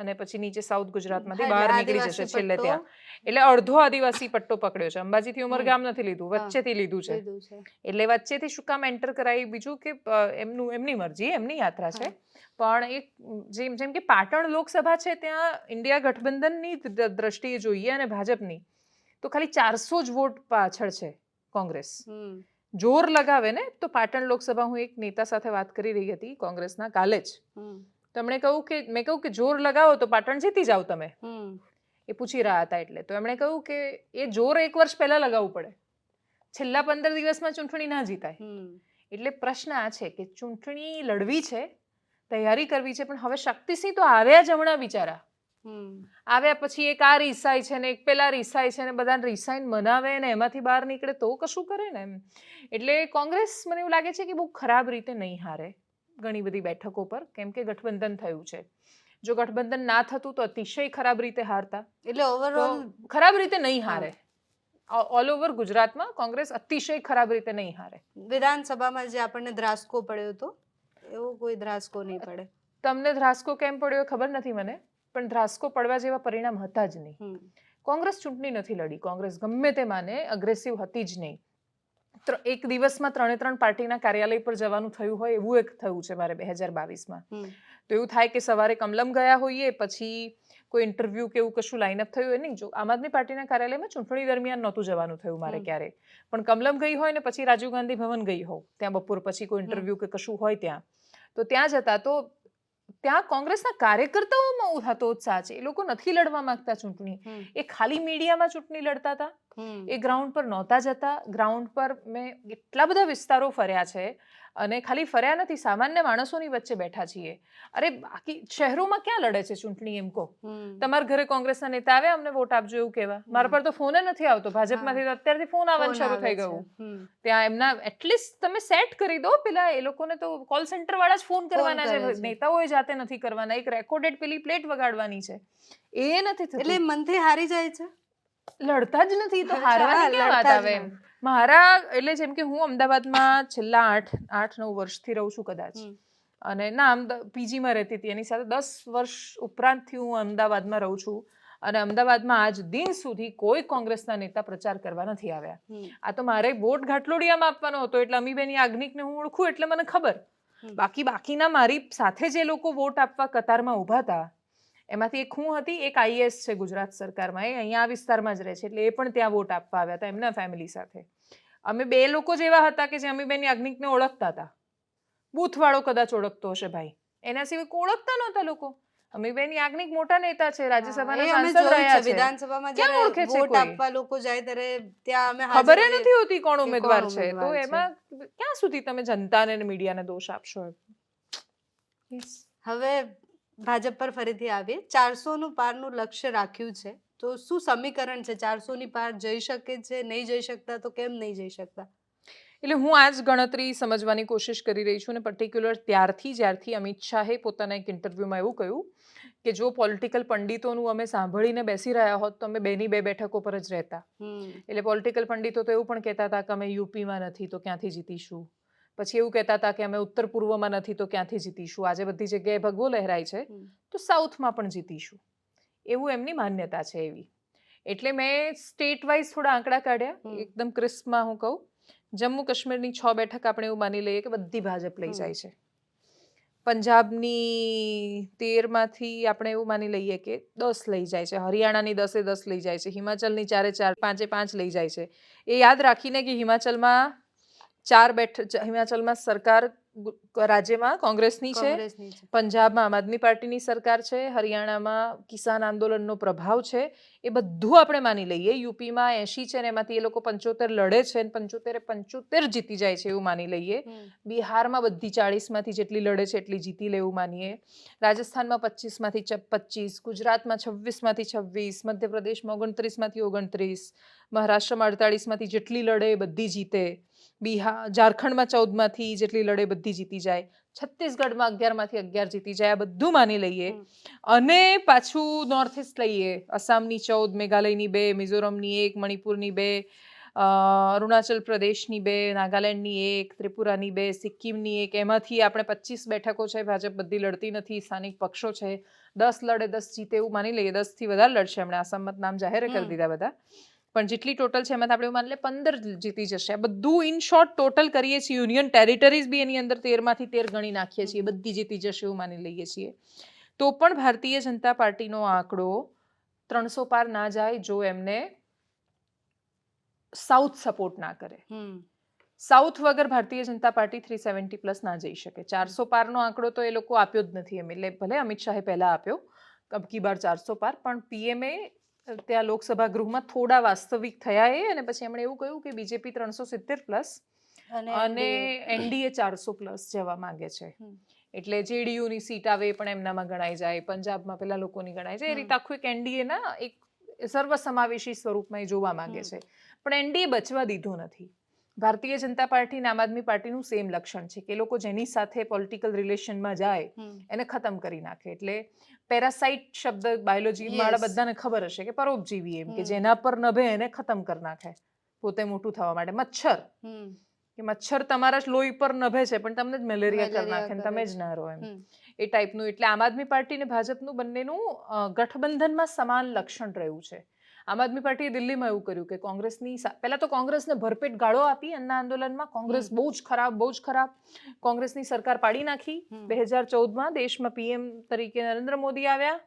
[SPEAKER 2] અને પછી નીચે સાઉથ ગુજરાતમાંથી બહાર નીકળી જશે છેલ્લે ત્યાં. એટલે અડધો આદિવાસી પટ્ટો પકડ્યો છે. અંબાજીથી ઉમરગામ નથી લીધું, વચ્ચેથી લીધું છે. એટલે વચ્ચેથી શું કામ એન્ટર કરાવી? બીજું કે એમની મરજી, એમની યાત્રા છે. પણ એક જેમ કે પાટણ લોકસભા છે, ત્યાં ઇન્ડિયા ગઠબંધનની દ્રષ્ટિએ જોઈએ અને ભાજપની, તો ખાલી 400 જ વોટ પાછળ છે કોંગ્રેસ. જોર લગાવે ને તો પાટણ લોકસભા, હું એક નેતા સાથે વાત કરી રહી હતી કોંગ્રેસના કાલે જ, તો મેં કહ્યું કે જોર લગાવો તો પાટણ જીતી જાવ તમે. એ પૂછી રહ્યા હતા એટલે. તો એમણે કહ્યું કે એ જોર 1 વર્ષ પહેલા લગાવવું પડે, છેલ્લા 15 દિવસમાં ચૂંટણી ના જીતાય. એટલે પ્રશ્ન આ છે કે ચૂંટણી લડવી છે, તૈયારી કરવી છે, પણ હવે શક્તિસિંહ તો આવ્યા જ હમણાં બિચારા. આવ્યા પછી એક આ રિસાય છે ને એક પેલા રિસાય છે ને બધાને રિસાઈન મનાવે ને એમાંથી બહાર નીકળે તો કશું કરે ને એમ. એટલે કોંગ્રેસ મને એવું લાગે છે કે બહુ ખરાબ રીતે નહીં હારે ઘણી બધી બેઠકો પર, કેમ કે ગઠબંધન થયું છે. જો ગઠબંધન ના થતું તો અતિશય ખરાબ રીતે હારતા. એટલે ઓવરઓલ ખરાબ રીતે નહીં હારે. ઓલ ઓવર ગુજરાતમાં કોંગ્રેસ અતિશય ખરાબ રીતે નહીં હારે.
[SPEAKER 1] વિધાનસભામાં જે આપણને ધ્રાસકો પડ્યો હતો એવો કોઈ ધ્રાસકો નહીં પડે.
[SPEAKER 2] તમને ધ્રાસકો કેમ પડ્યો ખબર નથી મને, પણ ધ્રાસકો પડવા જેવા પરિણામ હતા જ નહીં. કોંગ્રેસ ચૂંટણી નથી લડી. કોંગ્રેસ ગમે તે માને અગ્રેસિવ હતી જ નહીં. એક દિવસમાં 3 પાર્ટીના કાર્યાલય પર જવાનું થયું હોય એવું એક થયું છે મારે 2022માં. તો એવું થાય કે સવારે કમલમ ગયા હોઈએ, પછી કોઈ ઇન્ટરવ્યુ કે એવું કશું લાઇનઅપ થયું નહીં. જો આમ આદમી પાર્ટીના કાર્યાલયમાં ચૂંટણી દરમિયાન નહોતું જવાનું થયું મારે ક્યારે, પણ કમલમ ગઈ હોય ને પછી રાજીવ ગાંધી ભવન ગઈ હોઉં, ત્યાં બપોર પછી કોઈ ઇન્ટરવ્યુ કે કશું હોય ત્યાં, તો ત્યાં જતા તો ત્યાં કોંગ્રેસના કાર્યકર્તાઓમાં થતો ઉત્સાહ છે. એ લોકો નથી લડવા માંગતા ચૂંટણી, એ ખાલી મીડિયામાં ચૂંટણી લડતા હતા. એ ગ્રાઉન્ડ પર નહોતા જતા. ગ્રાઉન્ડ પર મેં એટલા બધા વિસ્તારો ફર્યા છે, અને ખાલી ફર્યા નથી, સામાન્ય માણસોની વચ્ચે બેઠા છીએ. અરે બાકી શહેરોમાં ક્યાં લડે છે ચૂંટણી એમ કહો? તમારા ઘરે કોંગ્રેસના નેતા આવે અમને વોટ આપજો એવું કહેવા? મારા પર તો ફોન નથી આવતો. ભાજપમાંથી અત્યારથી ફોન આવવાનું શરૂ થઈ ગયું. ત્યાં એમના એટલીસ્ટ તમે સેટ કરી દો. પેલા એ લોકોને તો કોલ સેન્ટર વાળા જ ફોન કરવાના છે, નેતાઓએ જાતે નથી કરવાના. એક રેકોર્ડેડ પેલી પ્લેટ વગાડવાની છે, એ નથી થતું. એટલે મનથી હારી જાય છે, લડતા જ નથી. તો હારવાની ક્યાં વાત આવે એમ? મારા એટલે જેમ કે હું અમદાવાદમાં છેલ્લા 8-9 વર્ષથી રહું છું કદાચ, અને ના પીજીમાં રહેતી હતી, એની સાથે 10 વર્ષ ઉપરાંતથી હું અમદાવાદમાં રહું છું, અને અમદાવાદમાં આજ દિન સુધી કોઈ કોંગ્રેસના નેતા પ્રચાર કરવા નથી આવ્યા. આ તો મારે વોટ ઘાટલોડિયામાં આપવાનો હતો, એટલે અમીબેન યાજ્ઞિકને હું ઓળખું એટલે મને ખબર. બાકીના મારી સાથે જે લોકો વોટ આપવા કતારમાં ઊભા હતા, એમાંથી એક હું હતી, એક આઈએએસ છે ગુજરાત સરકારમાં, એ અહીંયા આ વિસ્તારમાં જ રહે છે, એટલે એ પણ ત્યાં વોટ આપવા આવ્યા હતા એમના ફેમિલી સાથે. અમે 2 લોકો જ એવા હતા કે જે અમીબેન યાજ્ઞિકને ઓળખતા હતા. બૂથવાળો કદાચ ઓળખતો હશે ભાઈ, એના સિવાય કોઈ ઓળખતા નહોતા લોકો. અમીબેન યાજ્ઞિક મોટા નેતા છે, રાજ્યસભાના સાંસદ રહ્યા છે. વિધાનસભામાં ક્યાં ઓળખે છે? વોટ આપવા લોકો જાય ત્યારે ત્યાં અમે ખબર નથી હોતી કોણ ઉમેદવાર છે, તો એમાં ક્યાં સુધી તમે જનતાને અને મીડિયાને દોષ આપશો? હવે ભાજપ પર ફરીથી આવીએ. 400 પારનું લક્ષ્ય રાખ્યું છે, તો શું સમીકરણ છે? 400 પાર જઈ શકે છે, નહીં જઈ શકતા? તો કેમ નહીં જઈ શકતા? એટલે હું આ જ ગણતરી સમજવાની કોશિશ કરી રહી છું અને પર્ટિક્યુલર જ્યારથી અમિત શાહે પોતાના એક ઇન્ટરવ્યૂમાં એવું કહ્યું કે જો પોલિટિકલ પંડિતોનું અમે સાંભળીને બેસી રહ્યા હોત તો અમે બેની બે બેઠકો પર જ રહેતા. એટલે પોલિટિકલ પંડિતો તો એવું પણ કહેતા હતા કે અમે યુપીમાં નથી તો ક્યાંથી જીતીશું, પછી એવું કહેતા હતા કે અમે ઉત્તર પૂર્વમાં નથી તો ક્યાંથી જીતીશું, આજે બધી જગ્યાએ ભગવો લહેરાય છે તો સાઉથમાં પણ જીતીશું, એવું એમની માન્યતા છે એવી. એટલે મેં સ્ટેટ વાઇઝ થોડા આંકડા કાઢ્યા. એકદમ ક્રિસ્પમાં હું કહું, જમ્મુ કાશ્મીરની 6 બેઠક આપણે એવું માની લઈએ કે બધી ભાજપ લઈ જાય છે. પંજાબની 13માંથી આપણે એવું માની લઈએ કે 10 લઈ જાય છે, હરિયાણાની 10 લઈ જાય છે, હિમાચલની 4 5 લઈ જાય છે. એ યાદ રાખીને કે હિમાચલમાં સરકાર રાજ્યમાં કોંગ્રેસની છે, પંજાબમાં આમ આદમી પાર્ટીની સરકાર છે, હરિયાણામાં કિસાન આંદોલનનો પ્રભાવ છે, એ બધું આપણે માની લઈએ. યુપીમાં 80 છે ને એમાંથી એ લોકો 75 લડે છે અને 75 જીતી જાય છે એવું માની લઈએ. બિહારમાં બધી 40માંથી જેટલી લડે છે એટલી જીતી લે એવું માનીએ. રાજસ્થાનમાં 25માંથી 25, ગુજરાતમાં 26માંથી 26, મધ્યપ્રદેશમાં 29માંથી 29, મહારાષ્ટ્રમાં 48માંથી જેટલી લડે એ બધી જીતે, ઝારખંડમાં 14માંથી જેટલી લડે બધી જીતી જાય, છત્તીસગઢમાં 11માંથી 11 જીતી જાય, આ બધું માની લઈએ. અને પાછું નોર્થ ઇસ્ટ લઈએ, આસામની 14, મેઘાલયની 2, મિઝોરમની 1, મણિપુરની 2, અરુણાચલ પ્રદેશની 2, નાગાલેન્ડની 1, ત્રિપુરાની 2, સિક્કિમની 1, એમાંથી આપણે 25 બેઠકો છે, ભાજપ બધી લડતી નથી, સ્થાનિક પક્ષો છે, 10 લડે 10 જીતે એવું માની લઈએ. 10થી વધારે લડશે, હમણાં આસામમાં નામ જાહેર કરી દીધા બધા, પણ જેટલી ટોટલ છે એમાંથી આપણે એવું માની લઈએ 15 જીતી જશે. આ બધું ઇન શોર્ટ ટોટલ કરીએ છીએ, યુનિયન ટેરિટરીઝ બી એની અંદર 13માંથી 13 ગણી નાખીએ છીએ, બધી જીતી જશે એવું માની લઈએ છીએ. તો પણ ભારતીય જનતા પાર્ટીનો આંકડો 300 પાર ના જાય જો એમને સાઉથ સપોર્ટ ના કરે. સાઉથ વગર ભારતીય જનતા પાર્ટી 370+ ના જઈ શકે. 400 પારનો આંકડો તો એ લોકો આપ્યો જ નથી એમ. એટલે ભલે અમિત શાહે પહેલા આપ્યો અબકી બાર 400 પાર, પણ પીએમએ ત્યાં લોકસભા ગૃહમાં થોડા વાસ્તવિક થયા અને પછી એમણે એવું કહ્યું કે બીજેપી 370+ અને એનડીએ 400+ જવા માંગે છે. એટલે જેડીયુની સીટ આવે પણ એમનામાં ગણાઈ જાય, પંજાબમાં પેલા લોકોની ગણાઈ જાય, એ રીતે આખું એક એનડીએના એક સર્વસમાવેશી સ્વરૂપમાં એ જોવા માંગે છે. પણ એનડીએ બચવા દીધો નથી. ભારતીય જનતા પાર્ટી અને આમ આદમી પાર્ટીનું સેમ લક્ષણ છે કે એ લોકો જેની સાથે પોલિટિકલ રિલેશનમાં જાય એને ખતમ કરી નાખે. એટલે પેરાસાઇટ શબ્દ બાયોલોજીમાં બધાને ખબર હશે કે પરોપજીવી, એમ કે જેના પર નભે એને ખતમ કરી નાખે પોતે મોટું થવા માટે. મચ્છર કે મચ્છર તમારા લોહી પર નભે છે પણ તમને જ મેલેરિયા કરી નાખે ને તમે જ ના રહો, એમ એ ટાઈપનું. એટલે આમ આદમી પાર્ટી અને ભાજપનું બંનેનું ગઠબંધનમાં સમાન લક્ષણ રહ્યું છે. આમ આદમી પાર્ટીએ દિલ્હીમાં એવું કર્યું કે કોંગ્રેસની પહેલા તો કોંગ્રેસને ભરપેટ ગાળો આપી અન્ના આંદોલનમાં. કોંગ્રેસ બહુ જ ખરાબ, કોંગ્રેસની સરકાર પાડી નાખી. 2014માં દેશમાં પીએમ તરીકે નરેન્દ્ર મોદી આવ્યા.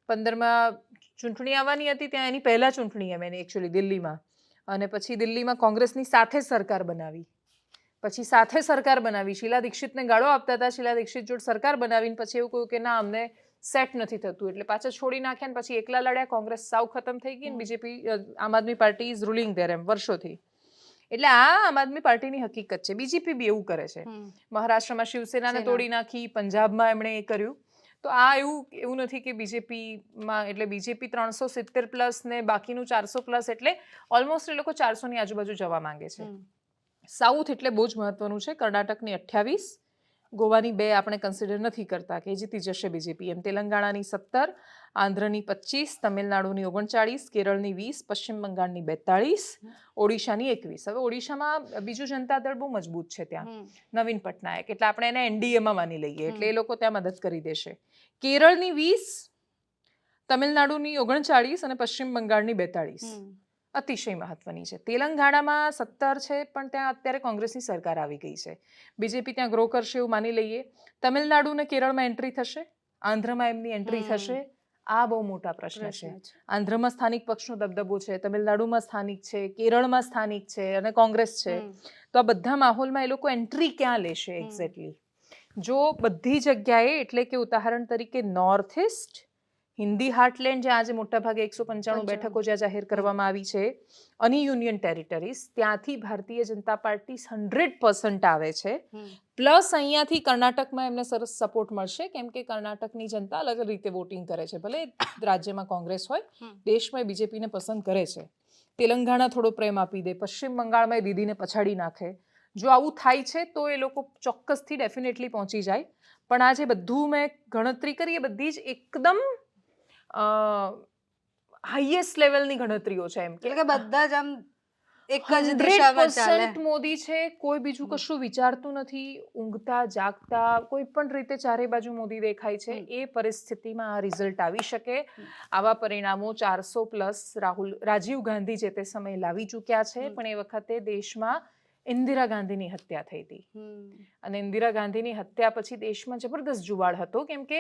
[SPEAKER 2] 15માં ચૂંટણી આવવાની હતી, ત્યાં એની પહેલા ચૂંટણી એમ એની એકચ્યુઅલી દિલ્હીમાં, અને પછી દિલ્હીમાં કોંગ્રેસની સાથે સરકાર બનાવી. શીલા દીક્ષિતને ગાળો આપતા હતા, શીલા દીક્ષિત જોડે સરકાર બનાવીને પછી એવું કહ્યું કે ના અમને સેટ નથી થતું, એટલે પાછા છોડી નાખ્યા ને પછી એકલા લડ્યા. કોંગ્રેસ સાવ ખતમ થઈ ગઈ ને બીજેપી આમ આદમી પાર્ટી ઇઝ રૂલિંગ ધેર એમ વર્ષોથી. એટલે આ આમ આદમી પાર્ટીની હકીકત છે. બીજેપી બી એવું કરે છે. મહારાષ્ટ્રમાં શિવસેનાને તોડી નાખી, પંજાબમાં એમણે એ કર્યું. તો આ એવું નથી કે બીજેપીમાં, એટલે બીજેપી 370+ ને બાકીનું 400+, એટલે ઓલમોસ્ટ એ લોકો 400ની આજુબાજુ જવા માંગે છે. સાઉથ એટલે બહુ જ મહત્વનું છે. કર્ણાટકની 28, ગોવાની 2 આપણે કન્સિડર નથી કરતા કે જીતી જશે બીજેપી એમ. તેલંગાણાની 17, આંધ્રની 25, તમિલનાડુની 39, કેરળની 20, પશ્ચિમ બંગાળની 42, ઓડિશાની 21. હવે ઓડિશામાં બીજુ જનતા દળ બહુ મજબૂત છે ત્યાં, નવીન પટનાયક, એટલે આપણે એને એનડીએમાં માની લઈએ, એટલે એ લોકો ત્યાં મદદ કરી દેશે. કેરળની 20, તમિલનાડુની 39 અને પશ્ચિમ બંગાળની 42 અતિશય મહત્વની છે. તેલંગાણામાં 17 છે પણ ત્યાં અત્યારે કોંગ્રેસની સરકાર આવી ગઈ છે. બીજેપી ત્યાં ગ્રો કરશે એવું માની લઈએ. તમિલનાડુ ને કેરળમાં એન્ટ્રી થશે, આંધ્રમાં એમની એન્ટ્રી થશે. આ બહુ મોટા પ્રશ્ન છે. આંધ્રમાં સ્થાનિક પક્ષનો દબદબો છે, તમિલનાડુમાં સ્થાનિક છે, કેરળમાં સ્થાનિક છે અને કોંગ્રેસ છે. તો આ બધા માહોલમાં એ લોકો એન્ટ્રી ક્યાં લેશે એક્ઝેક્ટલી? જો બધી જગ્યાએ, એટલે કે ઉદાહરણ તરીકે નોર્થ ઇસ્ટ, હિન્દી હાર્ટલેન્ડ, જ્યાં આજે મોટાભાગે 195 બેઠકો જ્યાં જાહેર કરવામાં આવી છે, અને યુનિયન ટેરિટરીઝ, ત્યાંથી ભારતીય જનતા પાર્ટી 100% આવે છે. પ્લસ અહીંયાથી કર્ણાટકમાં એમને સરસ સપોર્ટ મળશે, કેમ કે કર્ણાટકની જનતા અલગ રીતે વોટિંગ કરે છે. ભલે રાજ્યમાં કોંગ્રેસ હોય, દેશમાં બીજેપીને પસંદ કરે છે. તેલંગાણા થોડો પ્રેમ આપી દે, પશ્ચિમ બંગાળમાં દીદીને પછાડી નાખે, જો આવું થાય છે તો એ લોકો ચોક્કસથી ડેફિનેટલી પહોંચી જાય. પણ આ જે બધું મેં ગણતરી કરી એ બધી જ એકદમ હાઈએસ્ટ લેવલની ગણતરીઓ છે. એમ
[SPEAKER 1] એટલે કે બધા જ આમ એક જ દિશામાં ચાલે.
[SPEAKER 2] 100% મોદી છે, કોઈ બીજું કશું વિચારતું નથી, ઊંઘતા જાગતા કોઈ પણ રીતે ચારે બાજુ મોદી દેખાય છે. એ પરિસ્થિતિમાં આ રિઝલ્ટ આવી શકે. આવા પરિણામો 400+ રાજીવ ગાંધી જે તે સમયે લાવી ચૂક્યા છે. પણ એ વખતે દેશમાં ઇન્દિરા ગાંધીની હત્યા થઈ હતી અને ઇન્દિરા ગાંધીની હત્યા પછી દેશમાં જબરદસ્ત જુવાળ હતો, કેમ કે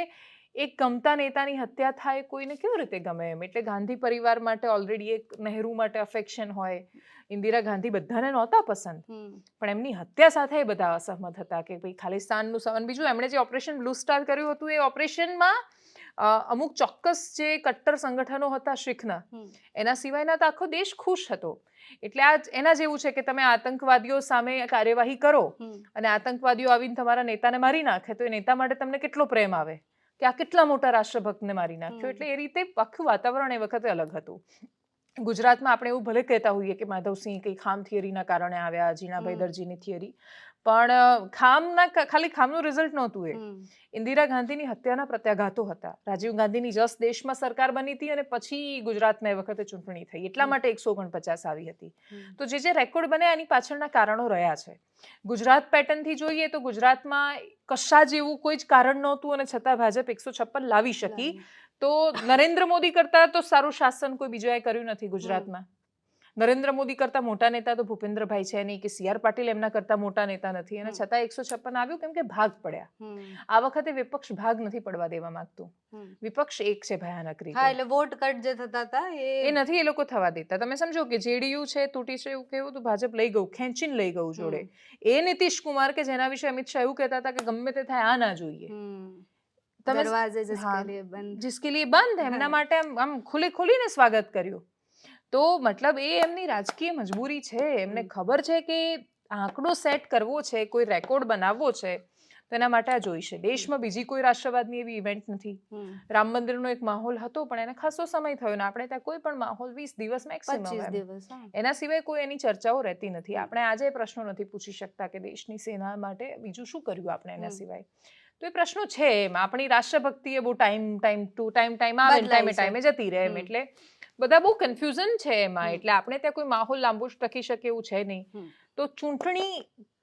[SPEAKER 2] એક ગમતા નેતાની હત્યા થાય કોઈને કેવી રીતે ગમે એમ. એટલે ગાંધી પરિવાર માટે ઓલરેડી એક નહેરુ માટે અફેક્શન હોય. ઇન્દિરા ગાંધી બધાને નહોતા પસંદ, પણ એમની હત્યા સાથે બધા અસહમત હતા કે ભાઈ ખાલિસ્તાનનું સવન. બીજું એમણે જે ઓપરેશન બ્લુ સ્ટાર કર્યું હતું એ ઓપરેશનમાં અમુક ચોક્કસ જે કટ્ટર સંગઠનો હતા શીખના, એના સિવાયના તો આખો દેશ ખુશ હતો. એટલે આ એના જેવું છે કે તમે આતંકવાદીઓ સામે કાર્યવાહી કરો અને આતંકવાદીઓ આવીને તમારા નેતાને મારી નાખે તો એ નેતા માટે તમને કેટલો પ્રેમ આવે કે આ કેટલા મોટા રાષ્ટ્રભક્તને મારી નાખ્યો. એટલે એ રીતે આખું વાતાવરણ એ વખતે અલગ હતું. ગુજરાતમાં આપણે એવું ભલે કહેતા હોઈએ કે માધવસિંહ કંઈ ખામ થિયરીના કારણે આવ્યા, જીણાભાઈ દરજીની થિયરી, પણ ખાલી ખામનું રિઝલ્ટ નહોતું. એ ઇન્દિરા ગાંધીની હત્યાના પ્રત્યાઘાતો હતા. રાજીવ ગાંધીની જસ દેશમાં સરકાર બની હતી અને પછી ગુજરાતમાં એ વખતે ચૂંટણી થઈ, એટલા માટે 149 આવી હતી. તો જે રેકોર્ડ બન્યા એની પાછળના કારણો રહ્યા છે. ગુજરાત પેટર્નથી જોઈએ તો ગુજરાતમાં કશા જેવું કોઈ જ કારણ નહોતું અને છતાં ભાજપ 156 લાવી શકી. તો નરેન્દ્ર મોદી કરતા તો સારું શાસન કોઈ બીજાએ કર્યું નથી ગુજરાતમાં. નરેન્દ્ર મોદી કરતા મોટા નેતા તો ભૂપેન્દ્રભાઈ છે નહીં, કે CR પાટીલ એમના કરતા મોટા નેતા નથી, અને છતાં 156 આવ્યું કેમ કે ભાગ પડ્યા. આ વખતે વિપક્ષ ભાગ નથી પડવા દેવા માંગતું. વિપક્ષ એક છે ભયાનક રીતે.
[SPEAKER 1] હા, એટલે વોટ કટ જે થતા હતા
[SPEAKER 2] એ નથી એ લોકો થવા દેતા. તમે સમજો કે JDU છે તૂટી છે એવું કેવું તો ભાજપ લઈ ગયું, ખેંચીને લઈ ગયું જોડે. એ નીતિશ કુમાર કે જેના વિશે અમિત શાહ એવું કહેતા હતા કે ગમે તે થાય આ ના જોઈએ,
[SPEAKER 1] દરવાજે જિસકે લીએ
[SPEAKER 2] બંધ, એમના માટે આમ ખુલીને સ્વાગત કર્યું. તો મતલબ એ એમની રાજકીય મજબૂરી છે. એમને ખબર છે કે આંકડો સેટ કરવો છે, કોઈ રેકોર્ડ બનાવવો છે, તો એના માટે આ જોઈશે. દેશમાં બીજી કોઈ રાષ્ટ્રવાદની એવી ઇવેન્ટ નથી. રામ મંદિરનો એક માહોલ હતો પણ એને ખાસો સમય થયો ને આપણે ત્યાં કોઈ પણ માહોલ 20 દિવસ મેક્સિમમ, એના સિવાય કોઈ એની ચર્ચાઓ રહેતી નથી. આપણે આજે પ્રશ્નો નથી પૂછી શકતા કે દેશની સેના માટે બીજું શું કર્યું આપણે એના સિવાય. તો એ પ્રશ્નો છે. એમ આપણી રાષ્ટ્રભક્તિ એ બહુ ટાઈમ આવે ટાઈમે જતી રહે એમ. એટલે બધા બહુ કન્ફ્યુઝન છે એમાં. એટલે આપણે ત્યાં કોઈ માહોલ લાંબુ ટકી શકે એવું છે નહીં. તો ચૂંટણી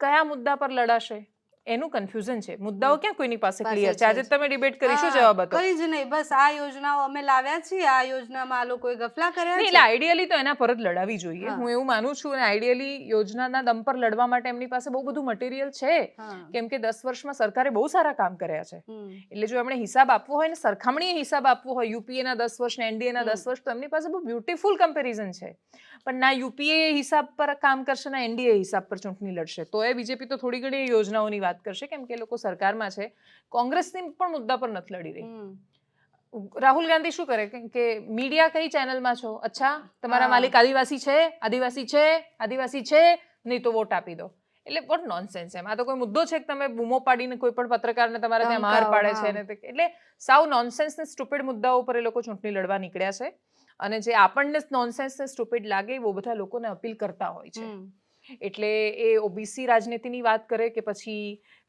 [SPEAKER 2] કયા મુદ્દા પર લડાશે એનું કન્ફ્યુઝન છે. મુદ્દાઓ ક્યાં કોઈની પાસે ક્લિયર છે? આજે તમે ડિબેટ કરી શું જવાબ હતો?
[SPEAKER 1] કઈ જ નહીં, બસ આ યોજનાઓ અમે લાવ્યા છીએ, આ યોજનામાં આ લોકોએ ગફલા કર્યા છે.
[SPEAKER 2] એટલે આઈડિયલી તો એના પર જ લડાવી જોઈએ, હું એવું માનું છું. અને આઈડિયલી યોજનાના દમ પર લડવા માટે એમની પાસે બહુ બધું મટીરિયલ છે, કેમ કે 10 વર્ષમાં સરકારે બહુ સારા કામ કર્યા છે. એટલે જો એમણે હિસાબ આપવો હોય ને સરખામણીએ હિસાબ આપવો હોય યુપીએના 10 વર્ષ ને એનડીએના 10 વર્ષ, તો એમની પાસે બહુ બ્યુટીફુલ કમ્પેરિઝન છે. પણ ના યુપીએ હિસાબ પર કામ કરશે ના એનડીએ હિસાબ પર ચૂંટણી લડશે. તો એ બીજેપી તો થોડી ઘણી યોજનાઓની વાત કરશે કેમ કે એ લોકો સરકારમાં છે. કોંગ્રેસની પણ મુદ્દા પર નથી લડી રહી. રાહુલ ગાંધી શું કરે કે મીડિયા કઈ ચેનલમાં છો, અચ્છા તમારા માલિક આદિવાસી છે નહીં તો વોટ આપી દો. એટલે વોટ નોનસેન્સ એમ. આ તો કોઈ મુદ્દો છે કે તમે બૂમો પાડીને કોઈ પણ પત્રકારને તમારે ત્યાં માર પાડે છે ને? એટલે સાવ નોનસેન્સ ને સ્ટુપિડ મુદ્દાઓ પર એ લોકો ચૂંટણી લડવા નીકળ્યા છે. અને જે આપણને નોનસેન્સ ને સ્ટુપિડ લાગે એ બધા લોકોને અપીલ કરતા હોય છે. એટલે એ ઓબીસી રાજનીતિની વાત કરે કે પછી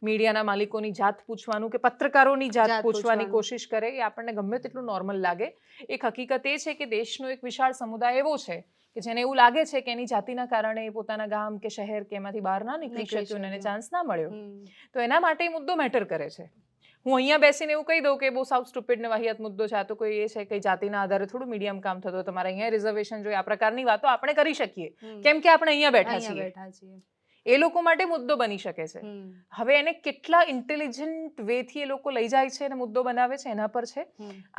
[SPEAKER 2] મીડિયાના માલિકોની જાત પૂછવાનું કે પત્રકારોની જાત પૂછવાની કોશિશ કરે, એ આપણને ગમે તેટલું નોર્મલ લાગે. એક હકીકત એ છે કે દેશનો એક વિશાળ સમુદાય એવો છે કે જેને એવું લાગે છે કે એની જાતિના કારણે પોતાના ગામ કે શહેર કે એમાંથી બહાર ના નીકળી શક્યો અને એને ચાન્સ ના મળ્યો. તો એના માટે એ મુદ્દો મેટર કરે છે. હું અહીંયા બેસીને એવું કહી દઉં કે બહુ સાઉથ સ્ટુપિડ ને વાહિયાત મુદ્દો છે, આ તો કોઈ એ છે કે જાતિના આધારે થોડું મીડિયમ કામ થતો, તમારે અહીંયા રિઝર્વેશન જોઈએ, આ પ્રકારની વાતો આપણે કરી શકીએ કેમ કે આપણે અહીંયા બેઠા છીએ. એ લોકો માટે મુદ્દો બની શકે છે. હવે એને કેટલા ઇન્ટેલિજન્ટ વેથી એ લોકો લઈ જાય છે અને મુદ્દો બનાવે છે એના પર છે.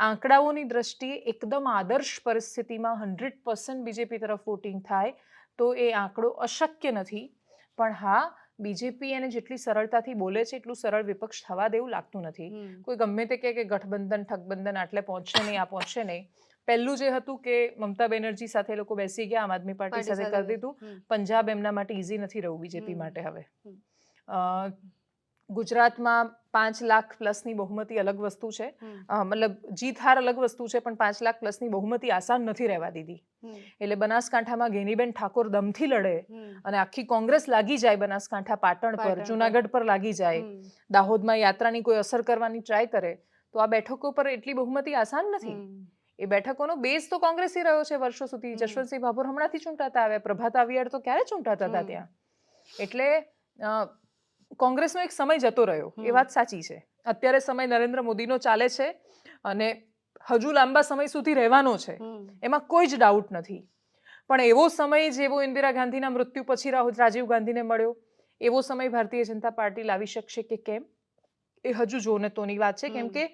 [SPEAKER 2] આંકડાઓની દ્રષ્ટિએ એકદમ આદર્શ પરિસ્થિતિમાં 100% બીજેપી તરફ વોટિંગ થાય તો એ આંકડો અશક્ય નથી. પણ હા, બીજેપી એને જેટલી સરળતાથી બોલે છે એટલું સરળ વિપક્ષ થવા દેવું લાગતું નથી. કોઈ ગમે તે કે ગઠબંધન ઠગબંધન આટલે પહોંચશે નહીં, આ પહોંચશે નહીં. પહેલું જે હતું કે મમતા બેનર્જી સાથે લોકો બેસી ગયા, આમ આદમી પાર્ટી સાથે કરી દીધું. પંજાબ એમના માટે ઇઝી નથી રહ્યું બીજેપી માટે હવે. ગુજરાતમાં 5 લાખ પ્લસની બહુમતી અલગ વસ્તુ છે, મતલબ જીત હાર અલગ વસ્તુ છે, પણ 5 લાખ પ્લસની બહુમતી આસાન નથી રહેવા દીધી. એટલે બનાસકાંઠામાં ગેનીબેન ઠાકોર દમથી લડે અને આખી કોંગ્રેસ લાગી જાય બનાસકાંઠા પાટણ પર, જુનાગઢ પર લાગી જાય, દાહોદમાં યાત્રાની કોઈ અસર કરવાની ટ્રાય કરે, તો આ બેઠકો પર એટલી બહુમતી આસાન નથી. એ બેઠકોનો બેઝ તો કોંગ્રેસી રહ્યો છે વર્ષો સુધી. જશવંતસિંહ ભાભોર હમણાંથી ચૂંટાતા આવ્યા, પ્રભાત આવિયાડ તો ક્યારે ચૂંટાતા હતા ત્યાં. એટલે કોંગ્રેસનો એક સમય જતો રહ્યો, એ વાત સાચી છે. અત્યારે સમય નરેન્દ્ર મોદીનો ચાલે છે અને હજુ લાંબા સમય સુધી રહેવાનો છે, એમાં કોઈ જ ડાઉટ નથી. પણ એવો સમય જેવો ઇન્દિરા ગાંધીના મૃત્યુ પછી રાજીવ ગાંધીને મળ્યો, એવો સમય ભારતીય જનતા પાર્ટી લાવી શકશે કે કેમ, એ હજુ જોને તોની વાત છે. કેમ કે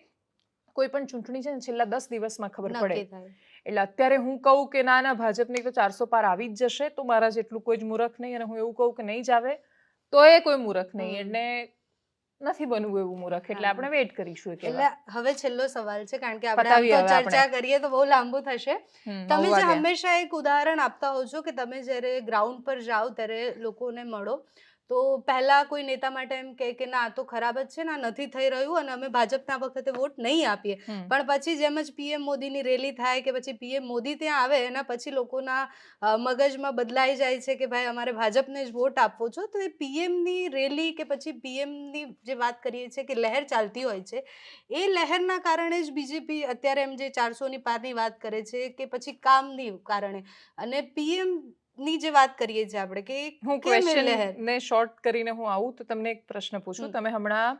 [SPEAKER 2] કોઈ પણ ચૂંટણી છે ને છેલ્લા 10 દિવસમાં ખબર પડે. એટલે અત્યારે હું કહું કે ના ભાજપની તો 400 પાર આવી જ જશે, તો મારા જેટલું કોઈ જ મૂર્ખ નહીં. અને હું એવું કહું કે નહીં જ આવે તો એ કોઈ મૂર્ખ નહીં. એટલે નથી બનવું એવું મૂર્ખ. એટલે આપણે વેઇટ કરીશું.
[SPEAKER 1] એટલે હવે છેલ્લો સવાલ છે, કારણ કે આપણે ચર્ચા કરીએ તો બહુ લાંબુ થશે. તમે જે હંમેશા એક ઉદાહરણ આપતા હો છો કે તમે જ્યારે ગ્રાઉન્ડ પર જાઓ ત્યારે લોકોને મળો, તો પહેલા કોઈ નેતા માટે એમ કે ના તો ખરાબ જ છે, ના નથી થઈ રહ્યું અને અમે ભાજપના વખતે વોટ નહીં આપીએ. પણ પછી જેમ જ પીએમ મોદીની રેલી થાય કે પછી પીએમ મોદી ત્યાં આવે, એના પછી લોકોના મગજમાં બદલાઈ જાય છે કે ભાઈ અમારે ભાજપને જ વોટ આપવો છો. તો એ પીએમની રેલી કે પછી પીએમની જે વાત કરીએ છીએ કે લહેર ચાલતી હોય છે, એ લહેરના કારણે જ બીજેપી અત્યારે એમ જે 400ની પારની વાત કરે છે કે પછી કામની કારણે, અને પીએમ ની જે વાત કરીએ છીએ આપણે કે
[SPEAKER 2] હું ક્વેશ્ચનને શોર્ટ કરીને હું આવું તો તમને એક પ્રશ્ન પૂછું. તમે હમણાં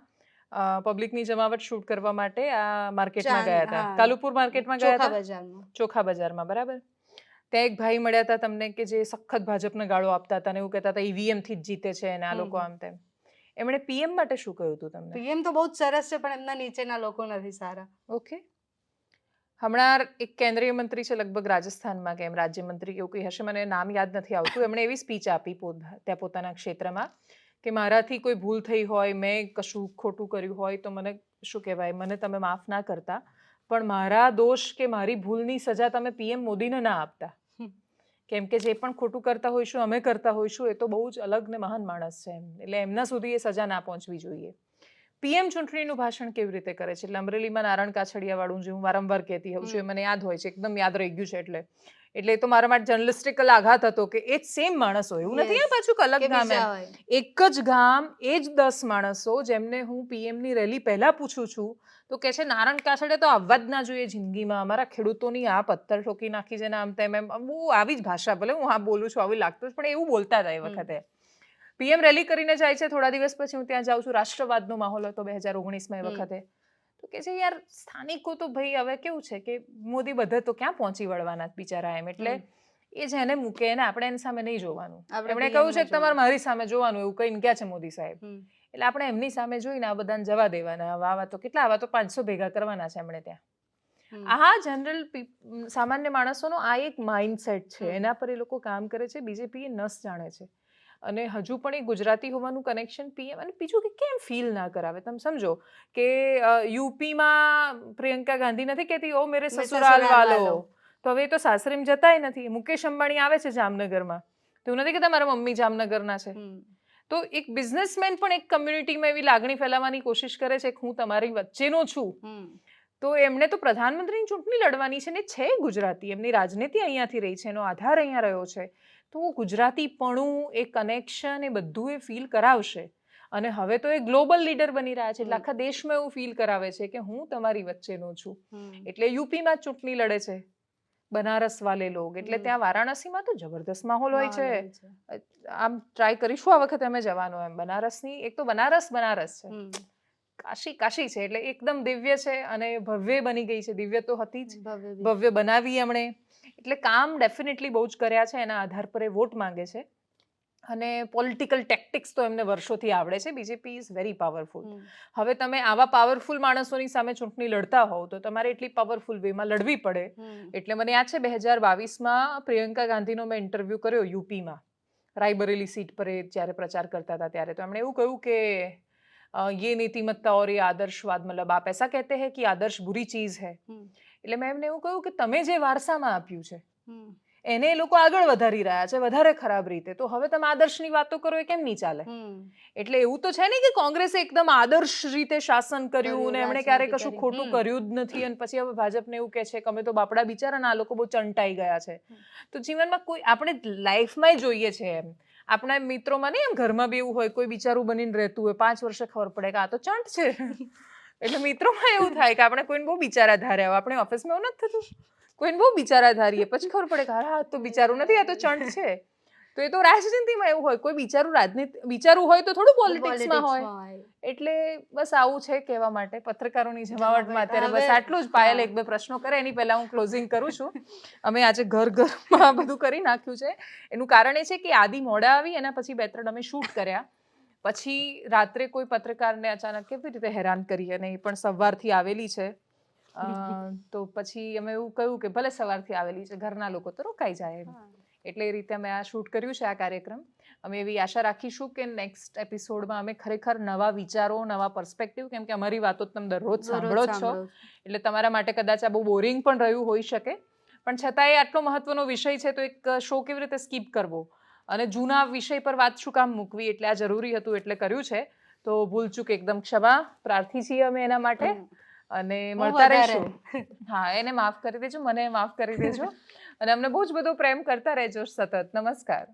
[SPEAKER 2] પબ્લિકની જમાવટ શૂટ કરવા માટે આ માર્કેટમાં ગયા હતા, કાલુપુર માર્કેટમાં ગયા હતા, ચોખા બજારમાં, બરાબર? ત્યાં એક ભાઈ મળ્યા હતા તમને કે જે સખત ભાજપને ગાળો આપતા હતા અને એવું કહેતા હતા ઈવીએમ થી જ જીતે છે અને આ લોકો આમ તેમ. એમણે પીએમ માટે શું કહ્યું હતું તમને?
[SPEAKER 1] પીએમ તો બહુ જ સરસ છે, પણ એમના નીચેના લોકો નથી સારા.
[SPEAKER 2] ઓકે. હમણાં એક કેન્દ્રીય મંત્રી છે, લગભગ રાજસ્થાનમાં કે એમ રાજ્યમંત્રી એવું કંઈ હશે, મને નામ યાદ નથી આવતું. એમણે એવી સ્પીચ આપી ત્યાં પોતાના ક્ષેત્રમાં કે મારાથી કોઈ ભૂલ થઈ હોય, મેં કશું ખોટું કર્યું હોય તો મને શું કહેવાય, મને તમે માફ ના કરતા, પણ મારા દોષ કે મારી ભૂલની સજા તમે પીએમ મોદીને ના આપતા. કેમ કે જે પણ ખોટું કરતા હોઈશું, અમે કરતા હોઈશું, એ તો બહુ જ અલગ ને મહાન માણસ છે, એટલે એમના સુધી એ સજા ના પહોંચવી જોઈએ. પીએમ ચૂંટણીનું ભાષણ કેવી રીતે કરે છે? એટલે અમરેલીમાં નારણ કાછડિયા વાળું જે હું વારંવાર કહેતી હોઉં છું, એ મને યાદ હોય છે, એકદમ યાદ રહી ગયું છે. એટલે તો મારા માટે જર્નલિસ્ટિકલ આઘાત હતો કે એ જ સેમ માણસો, એવું નથી આ પાછું અલગ ગામ, એક જ ગામ, એ જ 10 માણસો જેમને હું પીએમની રેલી પહેલા પૂછું છું તો કે છે નારણ કાછડિયા તો આવવા જ ના જોઈએ જિંદગીમાં, અમારા ખેડૂતોની આ પથ્થર ઠોકી નાખી છે ને આમ તેમ. એમ બહુ આવી જ ભાષા, ભલે હું હા બોલું છું, આવી લાગતું જ, પણ એવું બોલતા હતા એ વખતે. પીએમ રેલી કરીને જાય છે, થોડા દિવસ પછી હું ત્યાં જાઉં છું, રાષ્ટ્રવાદનો માહોલ હતો 2019માં એ વખતે. તો કે છે યાર સ્થાનિકો તો ભાઈ હવે કેવું છે કે મોદી બધે તો ક્યાં પહોંચી વળવાના બિચારા એમ. એટલે એ જેને મૂકે એને આપણે એની સામે નહીં જોવાનું. એમણે કહ્યું છે કે તમારે મારી સામે જોવાનું, એવું કહીને ગયા છે મોદી સાહેબ. એટલે આપણે એમની સામે જોઈને આ બધાને જવા દેવાના. આવા તો કેટલા, આવા તો 500 ભેગા કરવાના છે એમણે ત્યાં. આ જનરલ સામાન્ય માણસોનો આ એક માઇન્ડસેટ છે, એના પર એ લોકો કામ કરે છે. બીજેપી એ નસ જાણે છે અને હજુ પણ એ ગુજરાતી હોવાનું કનેક્શન પીએમ. અને બીજું કે કેમ ફીલ ના કરાવે, તમે સમજો કે યુપીમાં પ્રિયંકા ગાંધી નથી કહેતી ઓ મેરે સસુરાલ વાલો, તો હવે તો સાસરીમાં જતાય નથી. મુકેશ અંબાણી આવે છે જામનગરમાં, તો એવું નથી કહેતા મારા મમ્મી જામનગરના છે. તો એક બિઝનેસમેન પણ એક કમ્યુનિટીમાં એવી લાગણી ફેલાવવાની કોશિશ કરે છે કે હું તમારી વચ્ચેનો છું. તો એમણે તો પ્રધાનમંત્રીની ચૂંટણી લડવાની છે ને, છે ગુજરાતી, એમની રાજનીતિ અહીંયાથી રહી છે, એનો આધાર અહીંયા રહ્યો છે. તો ગુજરાતીપણું, એ કનેક્શન, એ બધું એ ફીલ કરાવશે. અને હવે તો એ ગ્લોબલ લીડર બની રહ્યા છે, એટલે આખા દેશમાં એવું ફીલ કરાવે છે કે હું તમારી વચ્ચેનો છું. એટલે યુપીમાં ચૂંટણી લડે છે, બનારસ વાલે લોગ. એટલે ત્યાં વારાણસીમાં તો જબરદસ્ત માહોલ હોય છે. આમ ટ્રાય કરીશું આ વખતે અમે જવાનું એમ. બનારસની એક તો બનારસ છે, કાશી કાશી છે, એટલે એકદમ દિવ્ય છે અને ભવ્ય બની ગઈ છે. દિવ્ય તો હતી જ, ભવ્ય બનાવી એમણે. એટલે કામ ડેફિનેટલી બહુ જ કર્યા છે, એના આધાર પર એ વોટ માંગે છે. અને પોલિટિકલ ટેક્ટિક્સ તો એમને વર્ષોથી આવડે છે. BJP is very powerful. હવે તમે આવા પાવરફુલ માણસોની સામે ચૂંટણી લડતા હોવ તો તમારે એટલી પાવરફુલ વેમાં લડવી પડે. એટલે મને યાદ છે 2022માં પ્રિયંકા ગાંધીનો મેં ઇન્ટરવ્યૂ કર્યો યુપીમાં, રાયબરેલી સીટ પર એ જ્યારે પ્રચાર કરતા હતા ત્યારે. તો એમણે એવું કહ્યું કે ये नीतिमत्ता और ये आदर्शवाद, मतलब आप ऐसा कहते हैं कि आदर्श बुरी चीज है. એટલે મેં એમને એવું કહ્યું કે તમે જે વારસામાં આપ્યું છે એને એ લોકો આગળ વધારી રહ્યા છે વધારે ખરાબ રીતે. તો હવે તમે આદર્શની વાતો કરો એ કેમ નહીં ચાલે? એટલે એવું તો છે નહીં કે કોંગ્રેસે એકદમ આદર્શ રીતે શાસન કર્યું ને એમણે ક્યારેય કશું ખોટું કર્યું જ નથી અને પછી હવે ભાજપને એવું કહે છે કે અમે તો બાપડા બિચારા આ લોકો બહુ ચંટાઈ ગયા છે. તો જીવનમાં કોઈ આપણે લાઈફમાં જોઈએ છે એમ આપણા મિત્રોમાં નહીં એમ ઘરમાં બી એવું હોય કોઈ બિચારું બનીને રહેતું હોય 5 વર્ષે ખબર પડે કે આ તો ચંટ છે. એટલે મિત્રોમાં એવું થાય કે આપણે કોઈને બહુ બિચારા ધાર્યા આપણે ઓફિસમાં એવું નથી થતું કોઈને બહુ બિચારા ધારીએ પછી ખબર પડે કે હા તો બિચારું નથી આ તો ચંટ છે. તો એ તો રાજનીતિમાં એવું હોય કોઈ બિચારું હોય તો થોડું પોલિટિક્સમાં હોય. એટલે બસ આવું છે કહેવા માટે પત્રકારોની જમાવટમાં અત્યારે બસ આટલું જ. પાયલ 1-2 પ્રશ્નો કરે એની પહેલા હું ક્લોઝિંગ કરું છું. અમે આજે ઘરમાં બધું કરી નાખ્યું છે. એનું કારણ એ છે કે આદિ મોડા આવી એના પછી 2-3 અમે શૂટ કર્યા પછી રાત્રે કોઈ પત્રકારને અચાનક કેવી રીતે હેરાન કરીએ અને એ પણ સવારથી આવેલી છે. તો પછી અમે એવું કહ્યું કે ભલે સવારથી આવેલી છે ઘરના લોકો તો રોકાઈ જાય એમ. એટલે એ રીતે અમે આ શૂટ કર્યું છે આ કાર્યક્રમ. અમે એવી આશા રાખીશું કે નેક્સ્ટ એપિસોડમાં અમે ખરેખર નવા વિચારો નવા પર્સપેક્ટિવ કેમ કે અમારી વાતો તમે દરરોજ સાંભળો જ છો એટલે તમારા માટે કદાચ આ બહુ બોરિંગ પણ રહ્યું હોઈ શકે પણ છતાંય આટલો મહત્વનો વિષય છે તો એક શો કેવી રીતે સ્કીપ કરવો અને જૂના વિષય પર વાત શું કામ મૂકવી એટલે આ જરૂરી હતું એટલે કર્યું છે. તો ભૂલચૂક એકદમ ક્ષમા પ્રાર્થી છીએ અમે એના માટે અને મળતા રહીશું. હા એને માફ કરી દેજો મને માફ કરી દેજો અને અમને બહુ જ બધો પ્રેમ કરતા રહેજો સતત. નમસ્કાર.